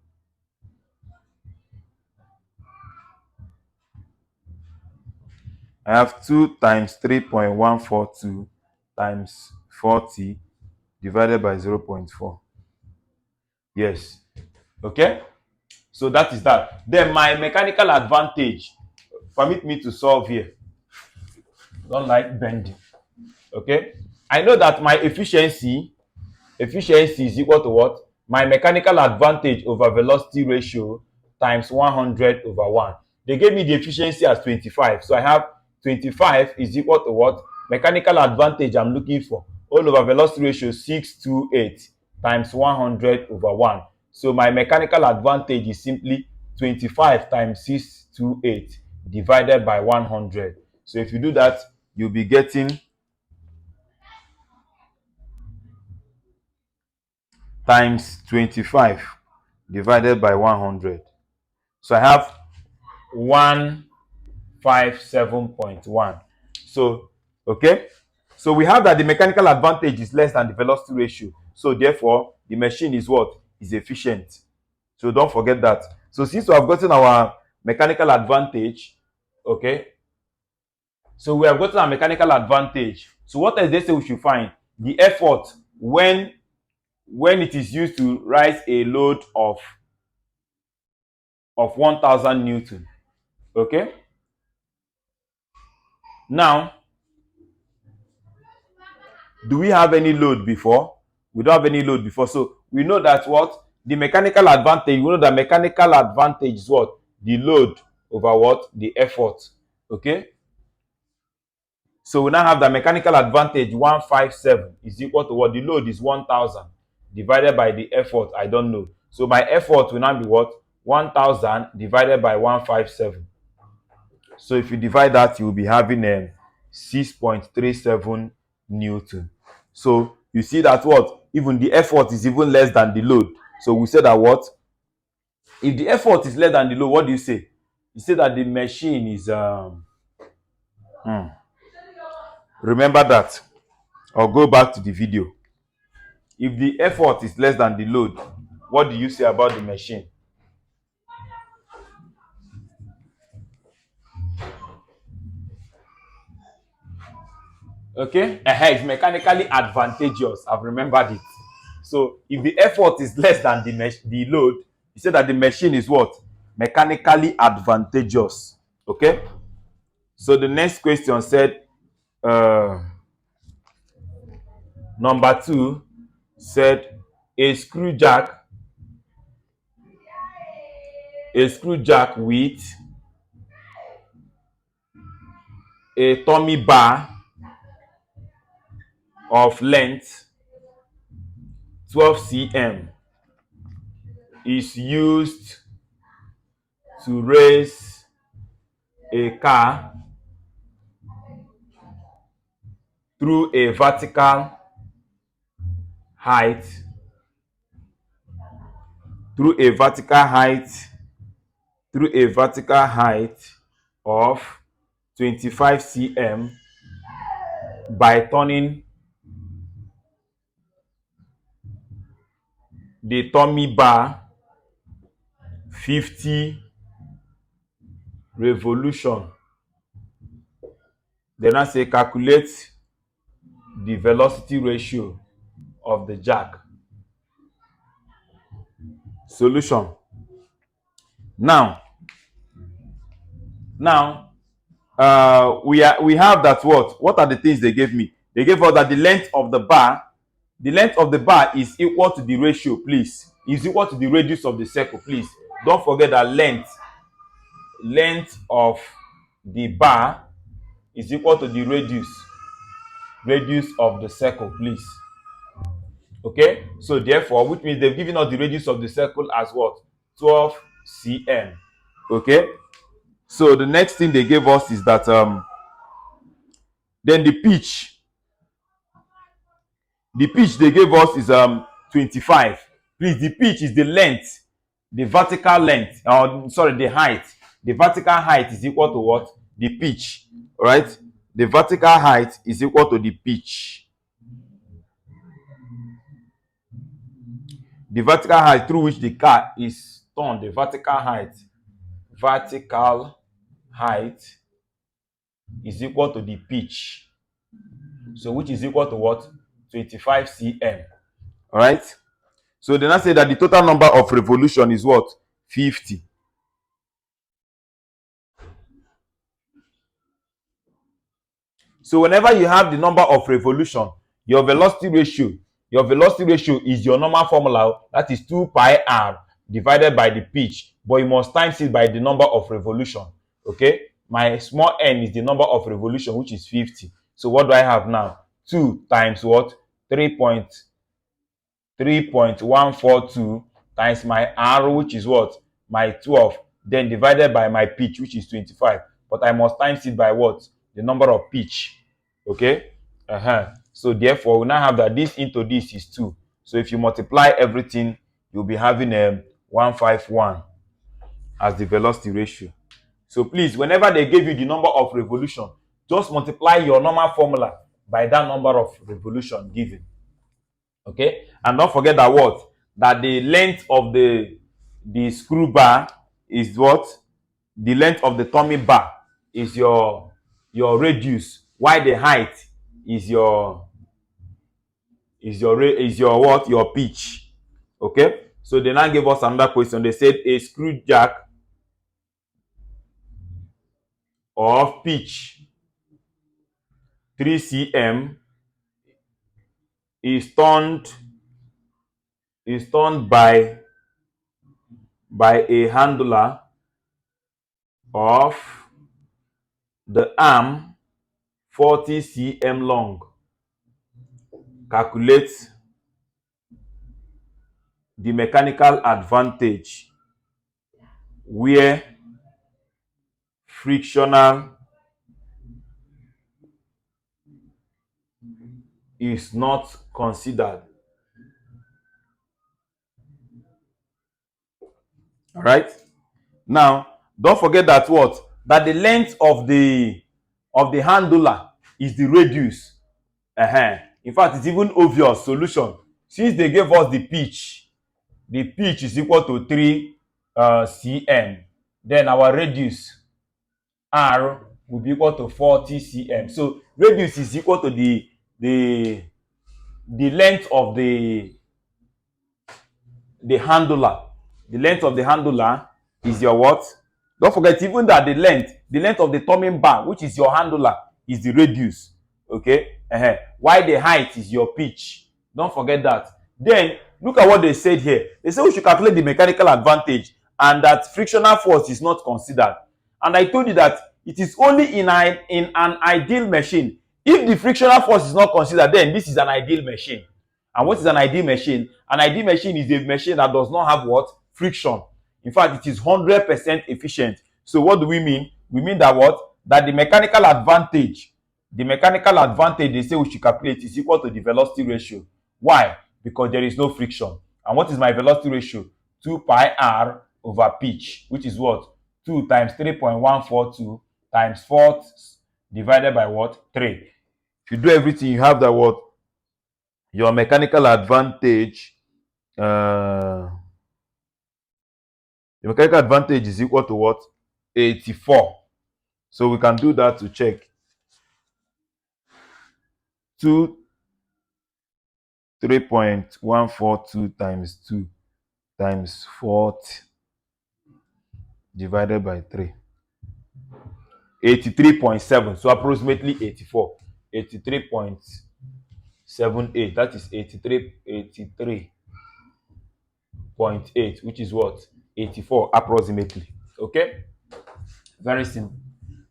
I have 2 times 3.142 times 40 divided by 0.4. Yes. Okay. So that is that. Then my mechanical advantage. Permit me to solve here. Don't like bending. Okay. I know that my efficiency is equal to what? My mechanical advantage over velocity ratio times 100 over 1. They gave me the efficiency as 25. So I have 25 is equal to what? Mechanical advantage I'm looking for. All over velocity ratio 628 times 100 over 1. So my mechanical advantage is simply 25 times 628 divided by 100. So if you do that, you'll be getting times 25 divided by 100. So I have 157.1. So, okay. So we have that the mechanical advantage is less than the velocity ratio. So therefore, the machine is what? Is efficient. So don't forget that. So since we have gotten our mechanical advantage, okay. So we have gotten our mechanical advantage. So what else they say we should find? The effort when it is used to rise a load of 1000 Newton. Okay. Now, do we have any load before? We don't have any load before. So we know that what? The mechanical advantage, we know that mechanical advantage is what? The load over what? The effort. Okay. So we now have the mechanical advantage 157 is equal to what? The load is 1000 divided by the effort. I don't know. So my effort will now be what? 1000 divided by 157. So if you divide that, you will be having 6.37 Newton. So you see that what? Even the effort is even less than the load. So we say that what? If the effort is less than the load, what do you say? You say that the machine is remember that, or go back to the video. If the effort is less than the load, what do you say about the machine? Okay, it's mechanically advantageous. I've remembered it. So if the effort is less than the load, you say that the machine is what? Mechanically advantageous. Okay. So the next question said, number 2 said a screw jack with a tummy bar of length 12 cm is used to raise a car through a vertical height of 25 cm by turning the tummy bar 50 revolution. Then I say calculate the velocity ratio of the jack. Solution. Now we have that what are the things they gave me? They gave us that the length of the bar is equal to the ratio, please. Is equal to the radius of the circle, please. Don't forget that length of the bar is equal to the radius of the circle, please. Okay, so therefore, which means they've given us the radius of the circle as what? 12 cm. Okay, so the next thing they gave us is that then the pitch they gave us is 25. Please, the pitch is the length, the vertical length, the height. The vertical height is equal to what? The pitch. All right, the vertical height is equal to the pitch. The vertical height through which the car is turned, the vertical height is equal to the pitch. So which is equal to what? 25 cm. All right. So then I say that the total number of revolution is what? 50. So whenever you have the number of revolution, your velocity ratio is your normal formula. That is 2 pi r. divided by the pitch, but you must times it by the number of revolution. Okay, my small n is the number of revolution, which is 50. So what do I have now? 2 times what? 3.142 times my r, which is what? My 12, then divided by my pitch, which is 25. But I must times it by what? The number of pitch. Okay. So therefore, we now have that this into this is 2. So if you multiply everything, you'll be having 151 as the velocity ratio. So please, whenever they give you the number of revolution, just multiply your normal formula by that number of revolution given. Okay, and don't forget that what? That the length of the screw bar is what? The length of the tummy bar is your radius, while the height is your what? Your pitch. Okay, so they now gave us another question. They said a screw jack of pitch 3 cm is turned by a handler of the arm 40 cm long. Calculate the mechanical advantage where frictional is not considered. All right. Now, don't forget that what? That the length of the handler is the radius. In fact, it's even obvious solution. Since they gave us the pitch is equal to 3 cm. Then our radius r will be equal to 40 cm. So radius is equal to the length of the handler. The length of the handler is your what? Don't forget even that the length of the turning bar, which is your handler, is the radius. Okay. Why the height is your pitch. Don't forget that. Then look at what they said here. They say we should calculate the mechanical advantage and that frictional force is not considered. And I told you that it is only in an ideal machine. If the frictional force is not considered, then this is an ideal machine. And what is an ideal machine? An ideal machine is a machine that does not have what? Friction. In fact, it is 100% efficient. So what do we mean? We mean that what? That the mechanical advantage they say we should calculate is equal to the velocity ratio. Why? Because there is no friction. And what is my velocity ratio? 2 pi r over pitch, which is what? 2 times 3.142 times 4 divided by what? 3. If you do everything, you have that what? Your mechanical advantage is equal to what? 84. So we can do that to check. 3.142 times 2 times 4 divided by 3. 83.7. So approximately 84. 83.78. That is 83.8, which is what? 84 approximately. Okay? Very simple.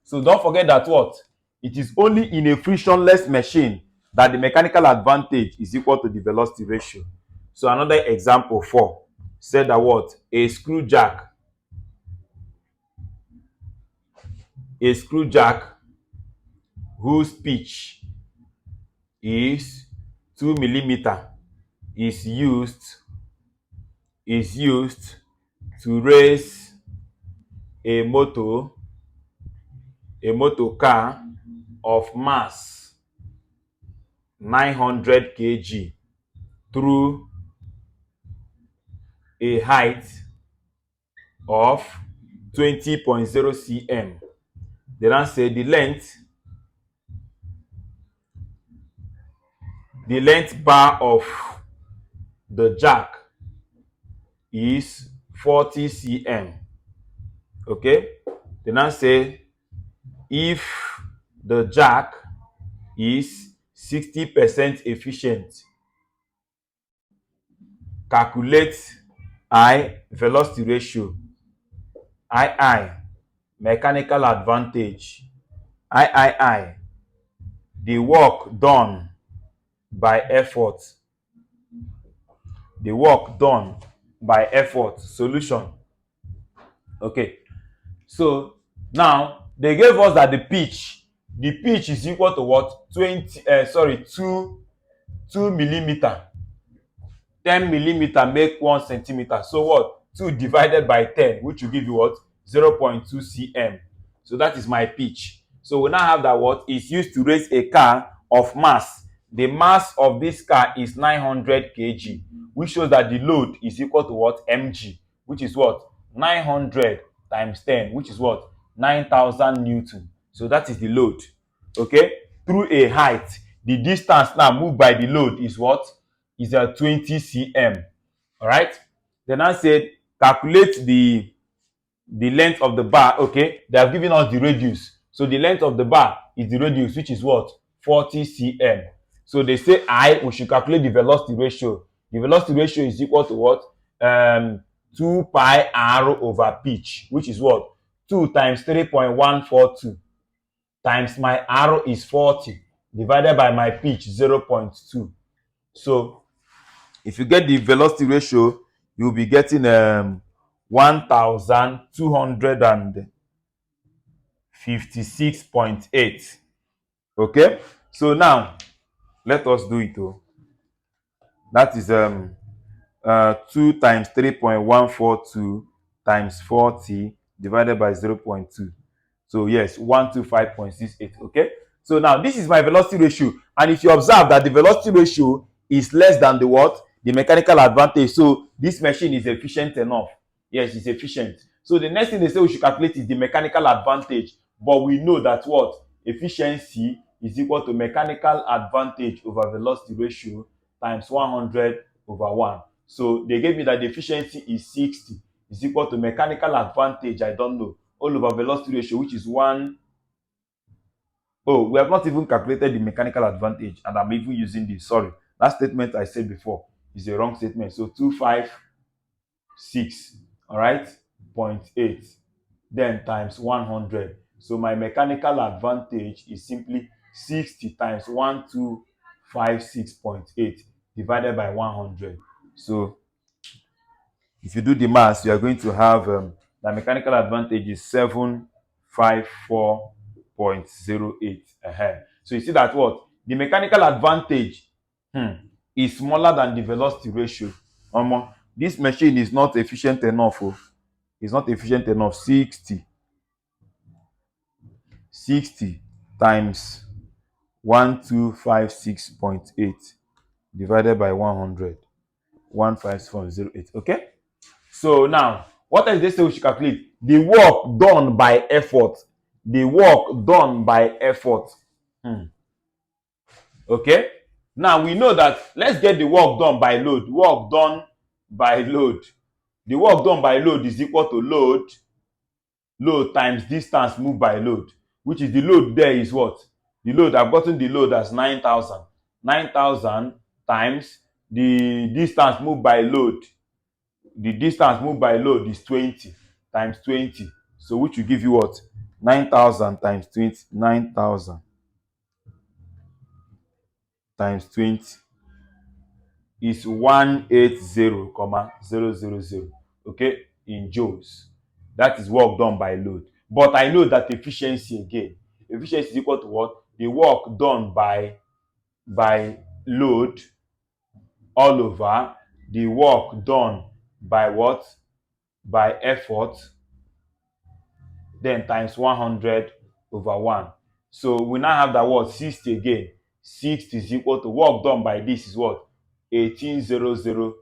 So don't forget that what? It is only in a frictionless machine that the mechanical advantage is equal to the velocity ratio. So another example 4 said that what? A screw jack whose pitch is 2 millimeter is used to raise a motor car of mass 900 kg through a height of 20.0 cm. They now say the length bar of the jack is 40 cm. Okay? They now say if the jack is 60% efficient, calculate I, velocity ratio. I, mechanical advantage. I, the work done by effort. The work done by effort. Solution. Okay. So now they gave us that the pitch is equal to what? 2 millimeter. 10 millimeter make 1 centimeter. So what? 2 divided by 10, which will give you what? 0.2 cm. So that is my pitch. So we now have that what is used to raise a car of mass. The mass of this car is 900 kg, which shows that the load is equal to what? Mg, which is what? 900 times 10, which is what? 9,000 Newton. So that is the load. Okay? Through a height, the distance now moved by the load is what? Is 20 cm. All right? Then I said calculate the length of the bar. Okay, they have given us the radius. So the length of the bar is the radius, which is what? 40 cm. So they say we should calculate the velocity ratio. The velocity ratio is equal to what? 2 pi r over pitch, which is what? 2 times 3.142 times my r is 40 divided by my pitch 0.2. So if you get the velocity ratio, you'll be getting 1256.8. Okay, so now let us do it. That is 2 times 3.142 times 40 divided by 0.2. So yes, 125.68. Okay, so now this is my velocity ratio, and if you observe that the velocity ratio is less than the what? The mechanical advantage. So this machine is efficient enough. Yes, it's efficient. So the next thing they say we should calculate is the mechanical advantage. But we know that what? Efficiency is equal to mechanical advantage over velocity ratio times 100 over 1. So they gave me that the efficiency is 60 is equal to mechanical advantage, I don't know, all over velocity ratio, which is 1. Oh, we have not even calculated the mechanical advantage, and I'm even using this. Sorry, that statement I said before is a wrong statement. So 256, all right, 0.8, then times 100. So my mechanical advantage is simply 60 times 1256.8 divided by 100. So if you do the math, you are going to have the mechanical advantage is 754.08. So you see that what? The mechanical advantage is smaller than the velocity ratio. This machine is not efficient enough. It's not efficient enough. 60 times 1256.8 divided by 100. 154.08. Okay? So now, what else they say we should calculate? The work done by effort. The work done by effort. Okay? Now we know that, let's get the work done by load. Work done by load. The work done by load is equal to load times distance moved by load, which is the load there is what? The load, I've gotten the load as 9,000. 9,000 times the distance moved by load. The distance moved by load is 20 times 20. So which will give you what? 9,000 times 20. 9,000 times 20 is 180,000. Okay, in joules. That is work done by load. But I know that efficiency again. Efficiency is equal to what? The work done by load all over the work done by what? By effort, then times 100 over 1. So we now have that what? 60 again. 60 is equal to work done by this is what? 18,000.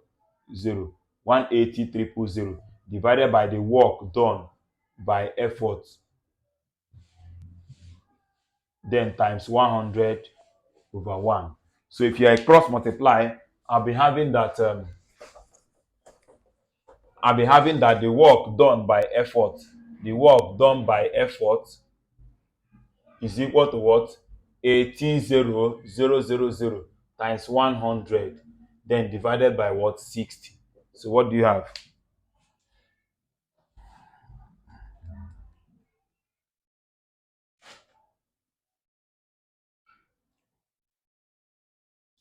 180,000 divided by the work done by effort, then times 100 over 1. So if you cross multiply, I'll be having that the work done by effort, is equal to what? 18,000 times 100, then divided by what? 60. So what do you have?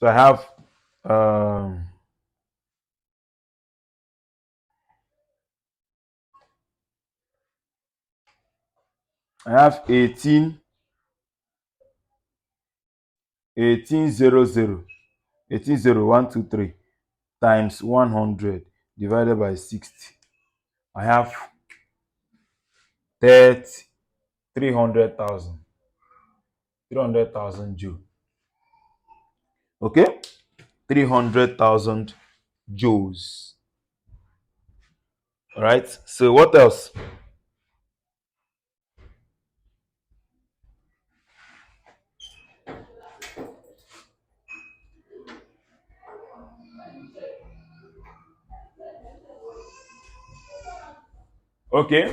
So um, I have 18,00123 times 100 divided by 60. I have 30 300,000 joule. Okay, 300,000 joules. All right. So what else? Okay.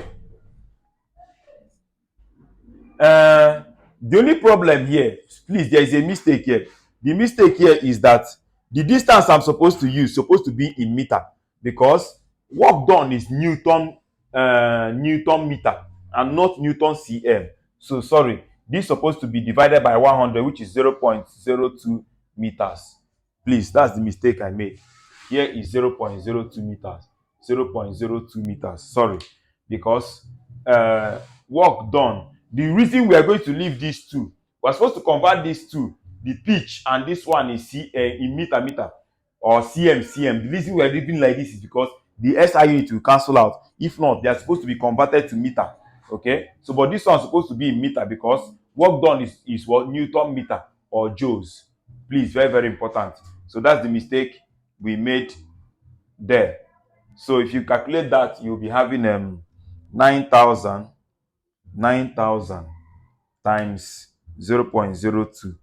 The only problem here, please, there is a mistake here. The mistake here is that the distance I'm supposed to use supposed to be in meter, because work done is Newton meter and not Newton cm. So sorry, this is supposed to be divided by 100, which is 0.02 meters. Please, that's the mistake I made. Here is 0.02 meters. 0.02 meters. Sorry, because work done. The reason we are going to leave these two, we're supposed to convert these two. The pitch and this one is in meter or cm. The reason we are leaving like this is because the SI unit will cancel out. If not, they are supposed to be converted to meter. Okay, so but this one is supposed to be in meter because work done is what Newton meter or joules. Please, very very important. So that's the mistake we made there. So if you calculate that, you'll be having 9,000 times 0.02.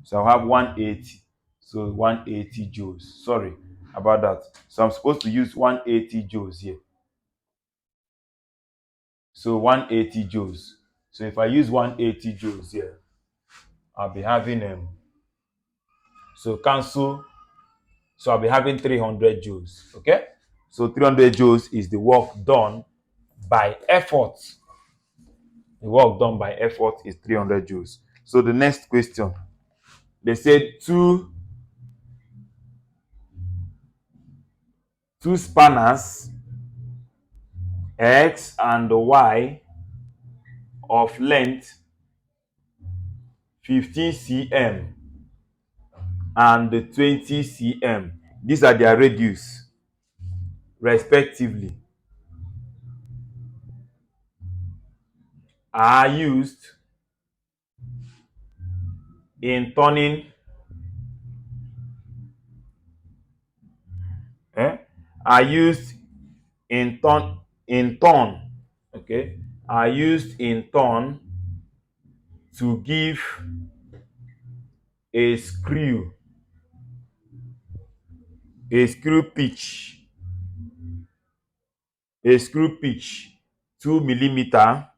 So I'll have 180. So 180 joules. Sorry about that. So I'm supposed to use 180 joules here. So 180 joules. So if I use 180 joules here, I'll be having so cancel. So I'll be having 300 joules. Okay. So 300 joules is the work done by effort. The work done by effort is 300 joules. So the next question, they said two spanners X and Y of length 15 cm and 20 cm. These are their radius respectively. Are used in turning are used in turn okay, are used in turn to give a screw pitch 2 millimeter,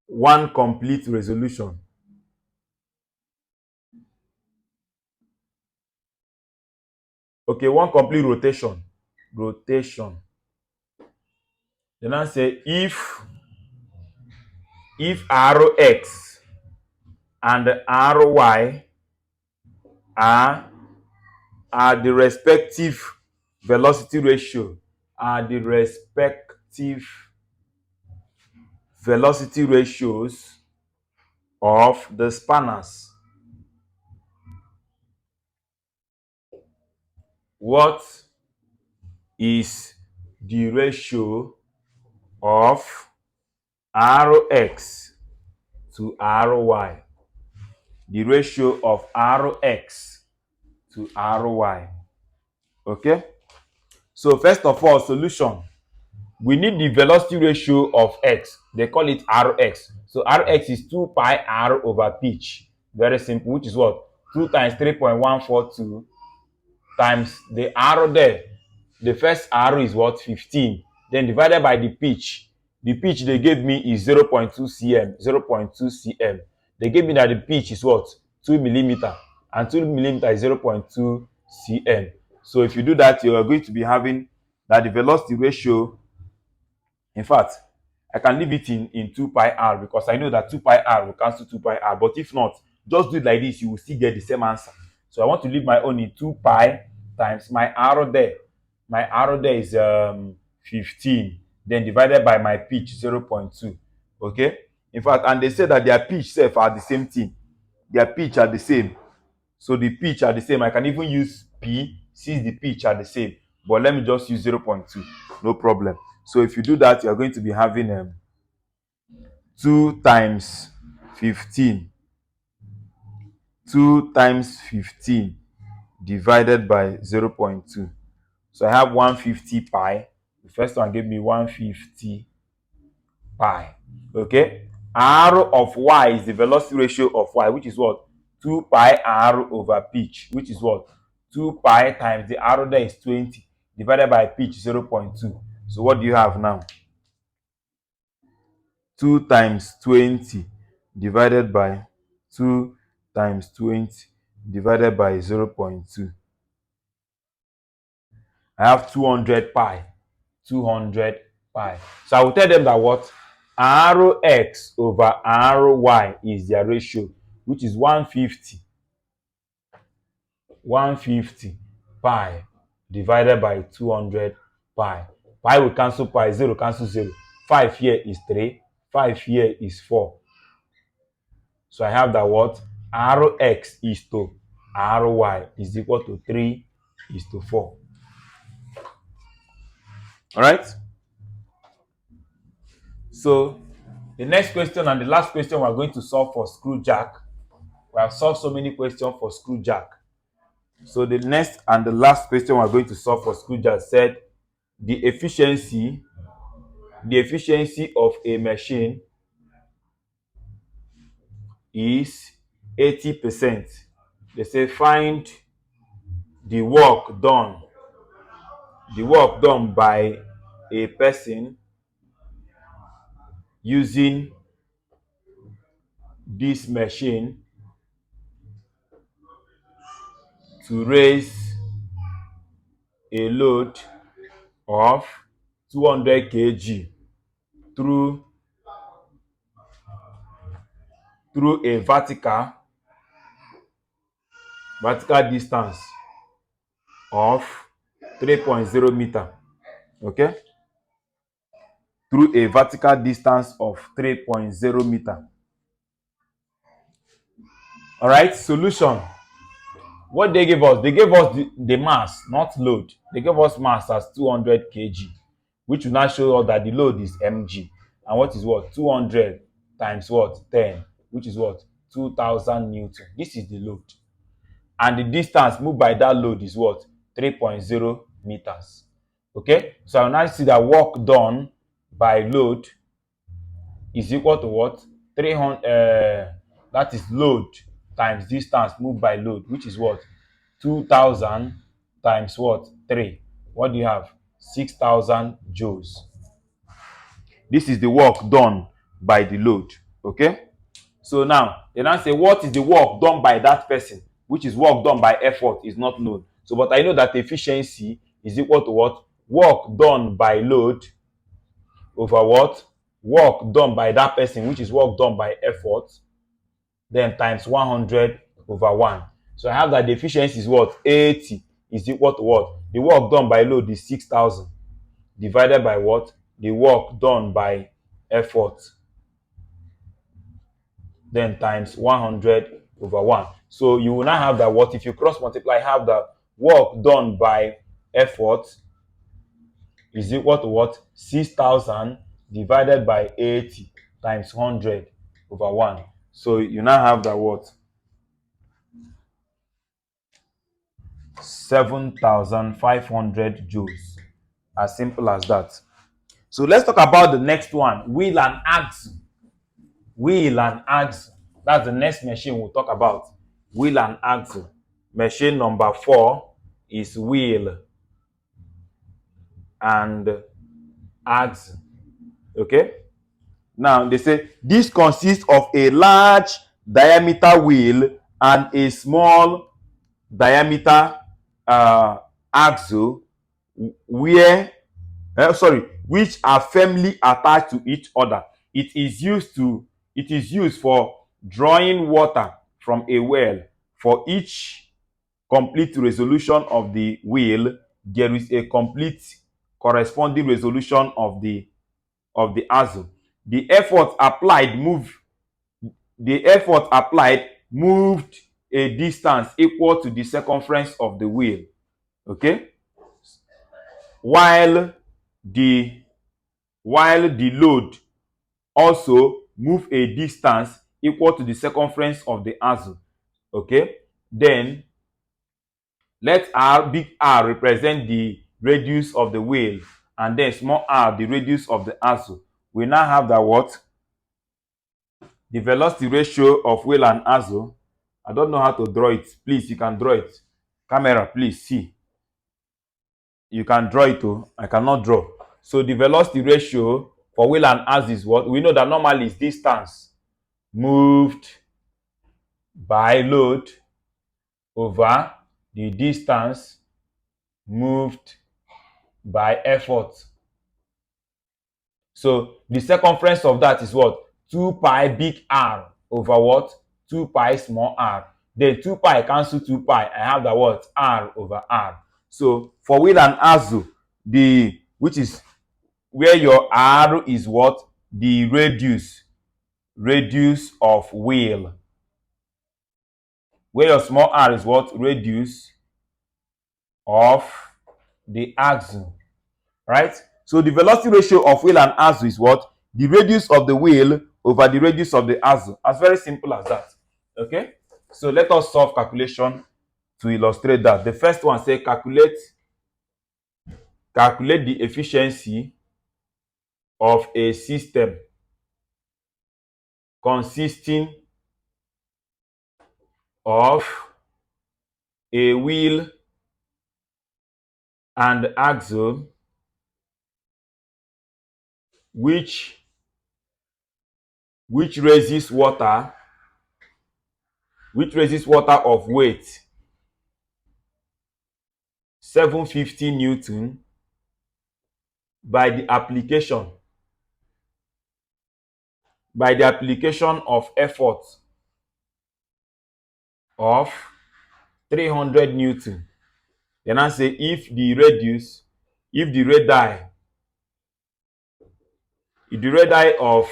1 complete resolution. Okay, 1 complete rotation. Then I say if Rx and Ry are the respective velocity ratio, of the spanners, what is the ratio of Rx to Ry? The ratio of Rx to Ry. Okay, so first of all, solution, we need the velocity ratio of x. They call it Rx. So Rx is 2 pi r over pitch. Very simple, which is what? 2 times 3.142 times the r there. The first r is what? 15. Then divided by the pitch. The pitch they gave me is 0.2 cm. 0.2 cm. They gave me that the pitch is what? 2 millimeter. And 2 millimeter is 0.2 cm. So if you do that, you are going to be having that the velocity ratio, in fact, I can leave it in 2 pi r because I know that 2 pi r will cancel 2 pi r. But if not, just do it like this, you will still get the same answer. So I want to leave my own in 2 pi times my arrow there. My arrow there is 15, then divided by my pitch 0.2. Okay, in fact, and they say that their pitch self are the same thing. Their pitch are the same. So the pitch are the same. I can even use P since the pitch are the same. But let me just use 0.2. No problem. So if you do that, you are going to be having 2 times 15. 2 times 15 divided by 0.2. So I have 150 pi. The first one gave me 150 pi. Okay? R of y is the velocity ratio of y, which is what? 2 pi r over pitch, which is what? 2 pi times the r there is 20 divided by pitch 0.2. So what do you have now? 2 times 20 divided by 2 times 20 divided by 0.2. I have 200 pi. 200 pi. So I will tell them that what? Rx over Ry is their ratio, which is 150. 150 pi divided by 200 pi. Pi will cancel pi, 0 cancel 0. 5 here is 3, 5 here is 4. So I have that what? Rx is to Ry is equal to 3 is to 4. All right? So the next question and the last question we are going to solve for screw jack. We have solved so many questions for screw jack. So the next and the last question we are going to solve for screw jack said the efficiency of a machine is 80%. They say find the work done by a person using this machine to raise a load of 200 kg through a vertical distance of 3.0 meter. Okay, through a vertical distance of 3.0 meter. All right, solution. What they gave us the mass, not load. They gave us mass as 200 kg, which will now show us that the load is mg. And what is what? 200 times what? 10, which is what? 2000 newton. This is the load. And the distance moved by that load is what? 3.0 meters. Okay? So I now see that work done by load is equal to what? 300, that is load times distance moved by load, which is what? 2000 times what? 3. What do you have? 6000 joules. This is the work done by the load. Okay? So now, they now say, what is the work done by that person? Which is work done by effort, is not known. So, but I know that efficiency is equal to what? Work done by load over what? Work done by that person, which is work done by effort, then times 100 over 1. So I have that the efficiency is what? 80 is equal to what? The work done by load is 6000 divided by what? The work done by effort, then times 100 over 1. So you will now have that what? If you cross multiply, have the work done by effort is equal to what? 6000 divided by 80 times 100 over 1. So you now have that what? 7500 joules. As simple as that. So let's talk about the next one, wheel and axle. Wheel and axle. That's the next machine we'll talk about. Wheel and axle. Machine number 4 is wheel and axle. Okay? Now they say this consists of a large diameter wheel and a small diameter axle which are firmly attached to each other. It is used for drawing water from a well. For each complete resolution of the wheel, there is a complete corresponding resolution of the axle. The effort applied moved a distance equal to the circumference of the wheel. Okay, while the load also move a distance equal to the circumference of the axle. Okay, then let big R represent the radius of the wheel, and then small r the radius of the axle. We now have that what? The velocity ratio of wheel and axle. I don't know how to draw it. Please, you can draw it. Camera, please see. You can draw it too. I cannot draw. So the velocity ratio for wheel and axle is what? We know that normally is distance moved by load over the distance moved by effort. So the circumference of that is what? 2 pi big R over what? 2 pi small r. Then 2 pi cancel 2 pi. I have the what? R over R. So for wheel and axle, which is where your R is what? The radius of wheel. Where your small r is what? Radius of the axle. Right? So the velocity ratio of wheel and axle is what? The radius of the wheel over the radius of the axle. As very simple as that. Okay? So let us solve calculation to illustrate that. The first one say calculate the efficiency of a system consisting of a wheel and axle which raises water of weight 750 Newton by the application of effort of 300 Newton. Then I say if the radii of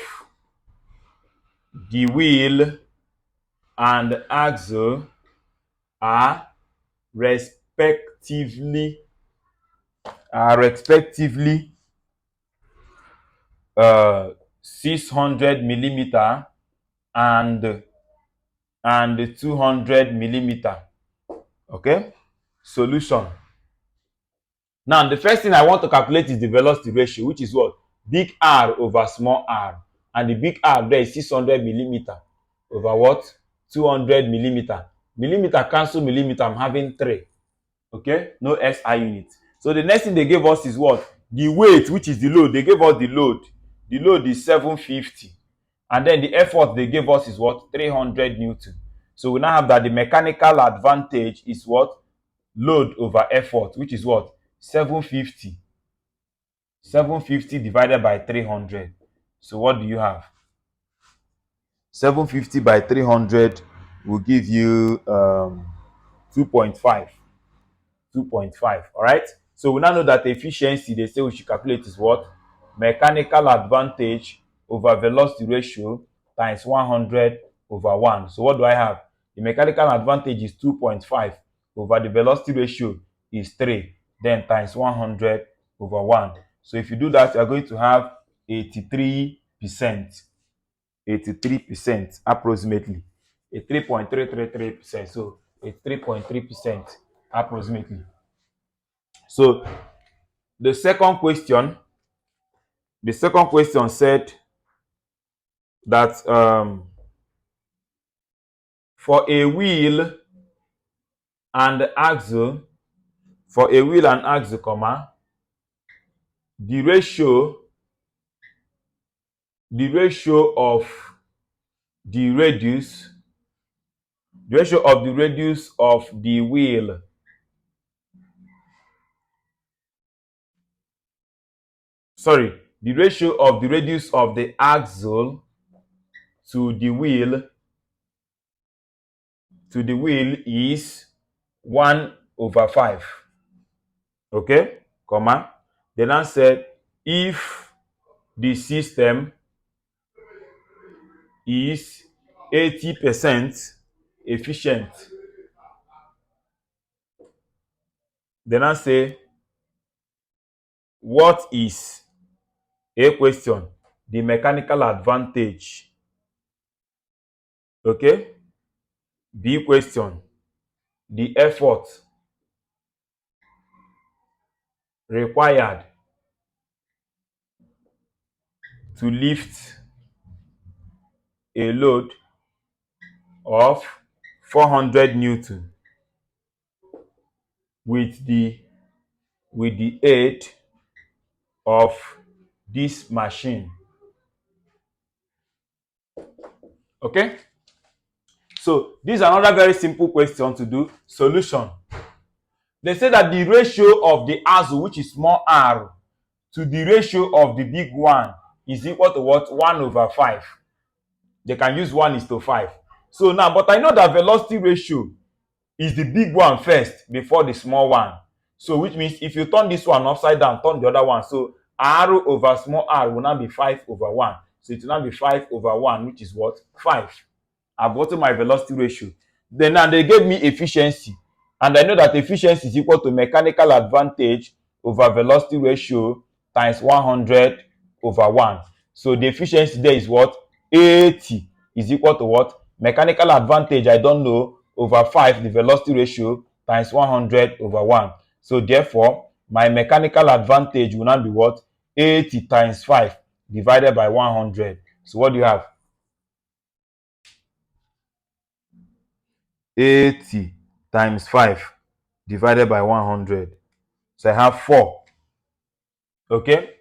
the wheel and axle are respectively 600 millimeter and 200 millimeter. Okay, solution. Now the first thing I want to calculate is the velocity ratio, which is what? Big R over small r, and the big R there is 600 millimeter over what? 200 millimeter. Millimeter cancel millimeter, I'm having 3. Okay, no SI unit. So the next thing they gave us is what? The weight, which is the load. They gave us the load. The load is 750. And then the effort they gave us is what? 300 Newton. So we now have that the mechanical advantage is what? Load over effort, which is what? 750. 750 divided by 300. So what do you have? 750 by 300 will give you 2.5. 2.5. All right. So we now know that the efficiency they say we should calculate is what? Mechanical advantage over velocity ratio times 100 over 1. So what do I have? The mechanical advantage is 2.5 over the velocity ratio is 3, then times 100 over 1. So if you do that, you are going to have 83%. 83% approximately. 83.333%. So 83.3% approximately. So the second question said that for a wheel and axle, comma, the ratio of the radius of the wheel the ratio of the radius of the axle to the wheel to the wheel is 1/5. Okay, comma. Then I said if the system is 80% efficient, then I say what is a question the mechanical advantage, okay, b question the effort required to lift a load of 400 newton with the aid of this machine. Okay, so this is another very simple question to do solution. They say that the ratio of the Axel, which is small r, to the ratio of the big one is equal to what? 1/5. They can use 1:5. So now, but I know that velocity ratio is the big one first before the small one. So which means if you turn this one upside down, turn the other one. So r over small r will now be 5/1. So it will now be 5/1, which is what? 5. I've gotten my velocity ratio. Then now they gave me efficiency. And I know that efficiency is equal to mechanical advantage over velocity ratio times 100/1. So the efficiency there is what? 80 is equal to what? Mechanical advantage, I don't know, over 5, the velocity ratio, times 100/1. So therefore, my mechanical advantage will now be what? 80 times 5 divided by 100. So what do you have? 80 times 5 divided by 100. So I have 4. Okay?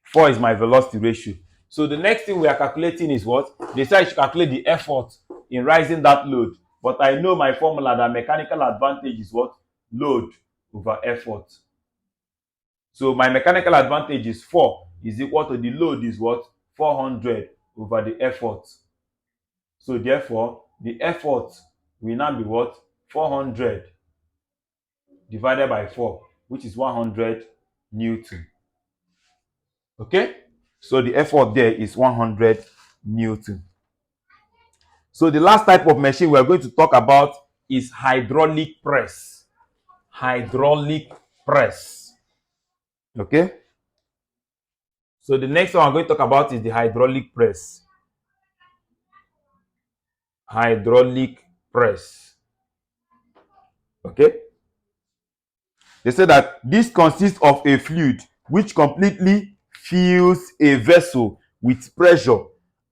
4 is my velocity ratio. So the next thing we are calculating is what? They say I should calculate the effort in rising that load. But I know my formula that mechanical advantage is what? Load over effort. So my mechanical advantage is 4 is equal to the load is what? 400 over the effort. So therefore, the effort will now be what? 400 divided by 4, which is 100 newton. Okay? So the effort there is 100 newton. So the last type of machine we are going to talk about is hydraulic press. Hydraulic press. Okay? So the next one I'm going to talk about is the hydraulic press. Hydraulic press. Okay? They say that this consists of a fluid which completely fills a vessel with pressure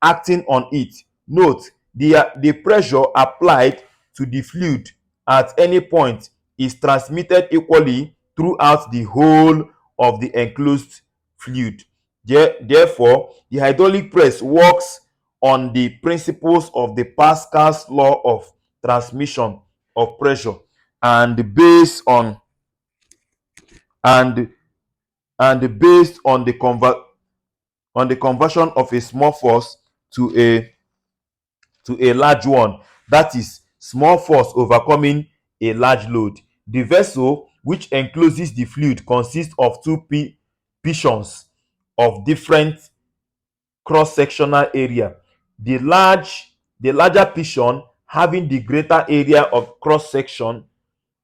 acting on it. Note, the pressure applied to the fluid at any point is transmitted equally throughout the whole of the enclosed fluid. Therefore, the hydraulic press works on the principles of the Pascal's law of transmission of pressure and based on and based on the conversion of a small force to a large one, that is small force overcoming a large load. The vessel which encloses the fluid consists of two piston of different cross-sectional area. The larger piston having the greater area of cross section,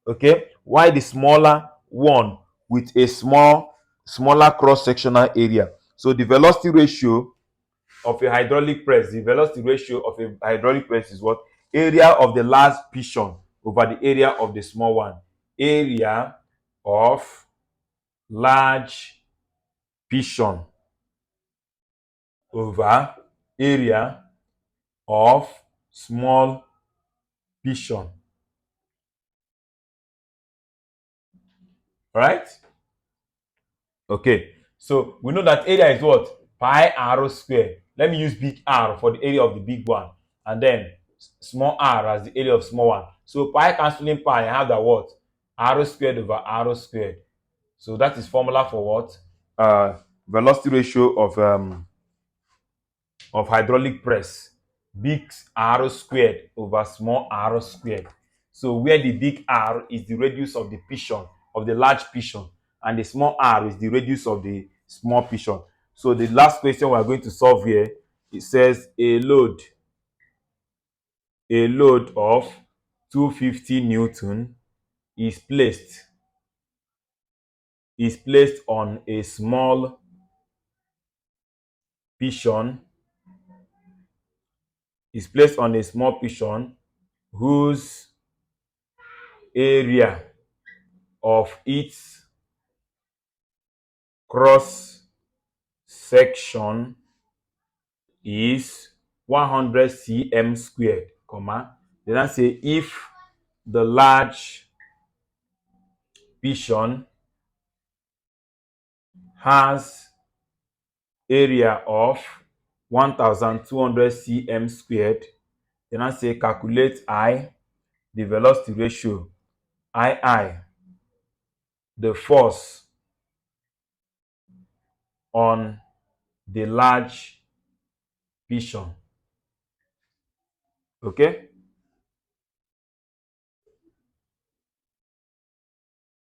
okay, while the smaller one with a smaller cross sectional area. So the velocity ratio of a hydraulic press, the velocity ratio of a hydraulic press is what? Area of the large piston over the area of the small one. Area of large piston over area of small piston. Right? Okay, so we know that area is what? Pi r square. Let me use big R for the area of the big one, and then small r as the area of small one. So pi cancelling pi, I have that what? R squared over R squared. So that is formula for what? Velocity ratio of hydraulic press. Big R squared over small r squared. So where the big R is the radius of the piston, of the large piston, and the small r is the radius of the small piston. So the last question we are going to solve here, it says a load of 250 Newton is placed on a small piston whose area of its cross section is 100 cm squared, comma. Then I say if the large piston has area of 1200 cm squared, then I say calculate I, the velocity ratio, II, the force on the large piston. Okay?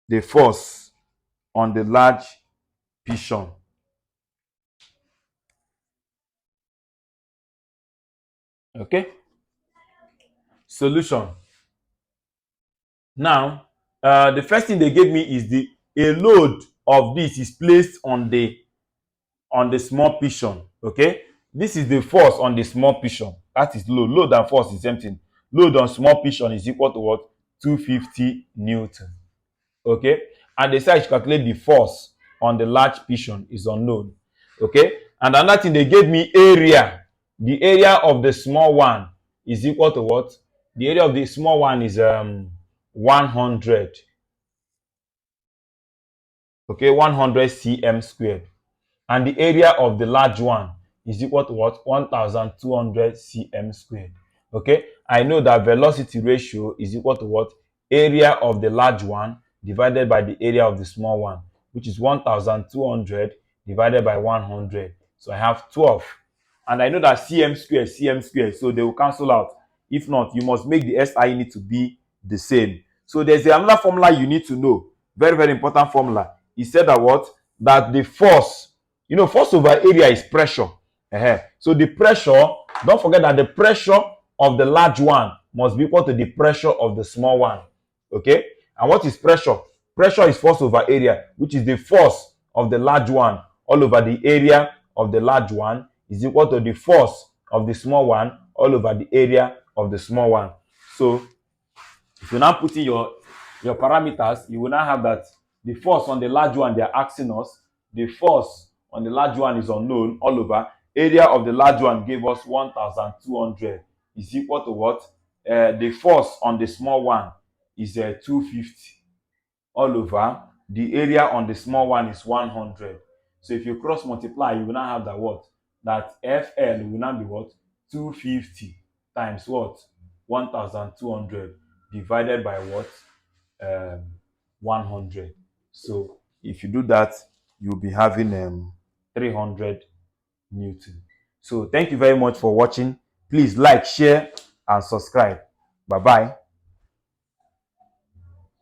The force on the large piston. Okay? Solution. Now, the first thing they gave me is a load of this is placed on the small piston. Okay, this is the force on the small piston. That is load. Load and force is the same thing. Load on small piston is equal to what? 250 Newton. Okay, and they say I should calculate the force on the large piston is unknown. Okay, and another thing they gave me area. The area of the small one is equal to what? The area of the small one is 100. Okay, 100 cm squared. And the area of the large one is equal to what? 1200 cm squared. Okay, I know that velocity ratio is equal to what? Area of the large one divided by the area of the small one, which is 1200 divided by 100. So I have 12. And I know that cm squared, so they will cancel out. If not, you must make the SI need to be the same. So there's another formula you need to know. Very, very important formula. He said that what? That the force, force over area is pressure. So the pressure, don't forget that the pressure of the large one must be equal to the pressure of the small one. Okay? And what is pressure? Pressure is force over area, which is the force of the large one all over the area of the large one is equal to the force of the small one all over the area of the small one. So if you now put in your parameters, you will now have that the force on the large one, they are asking us. The force on the large one is unknown all over. Area of the large one gave us 1200 is equal to what? The force on the small one is 250 all over. The area on the small one is 100. So if you cross multiply, you will now have that what? That FL will now be what? 250 times what? 1200 divided by what? 100. So if you do that, you'll be having 300 Newton. So thank you very much for watching. Please like, share, and subscribe. Bye bye.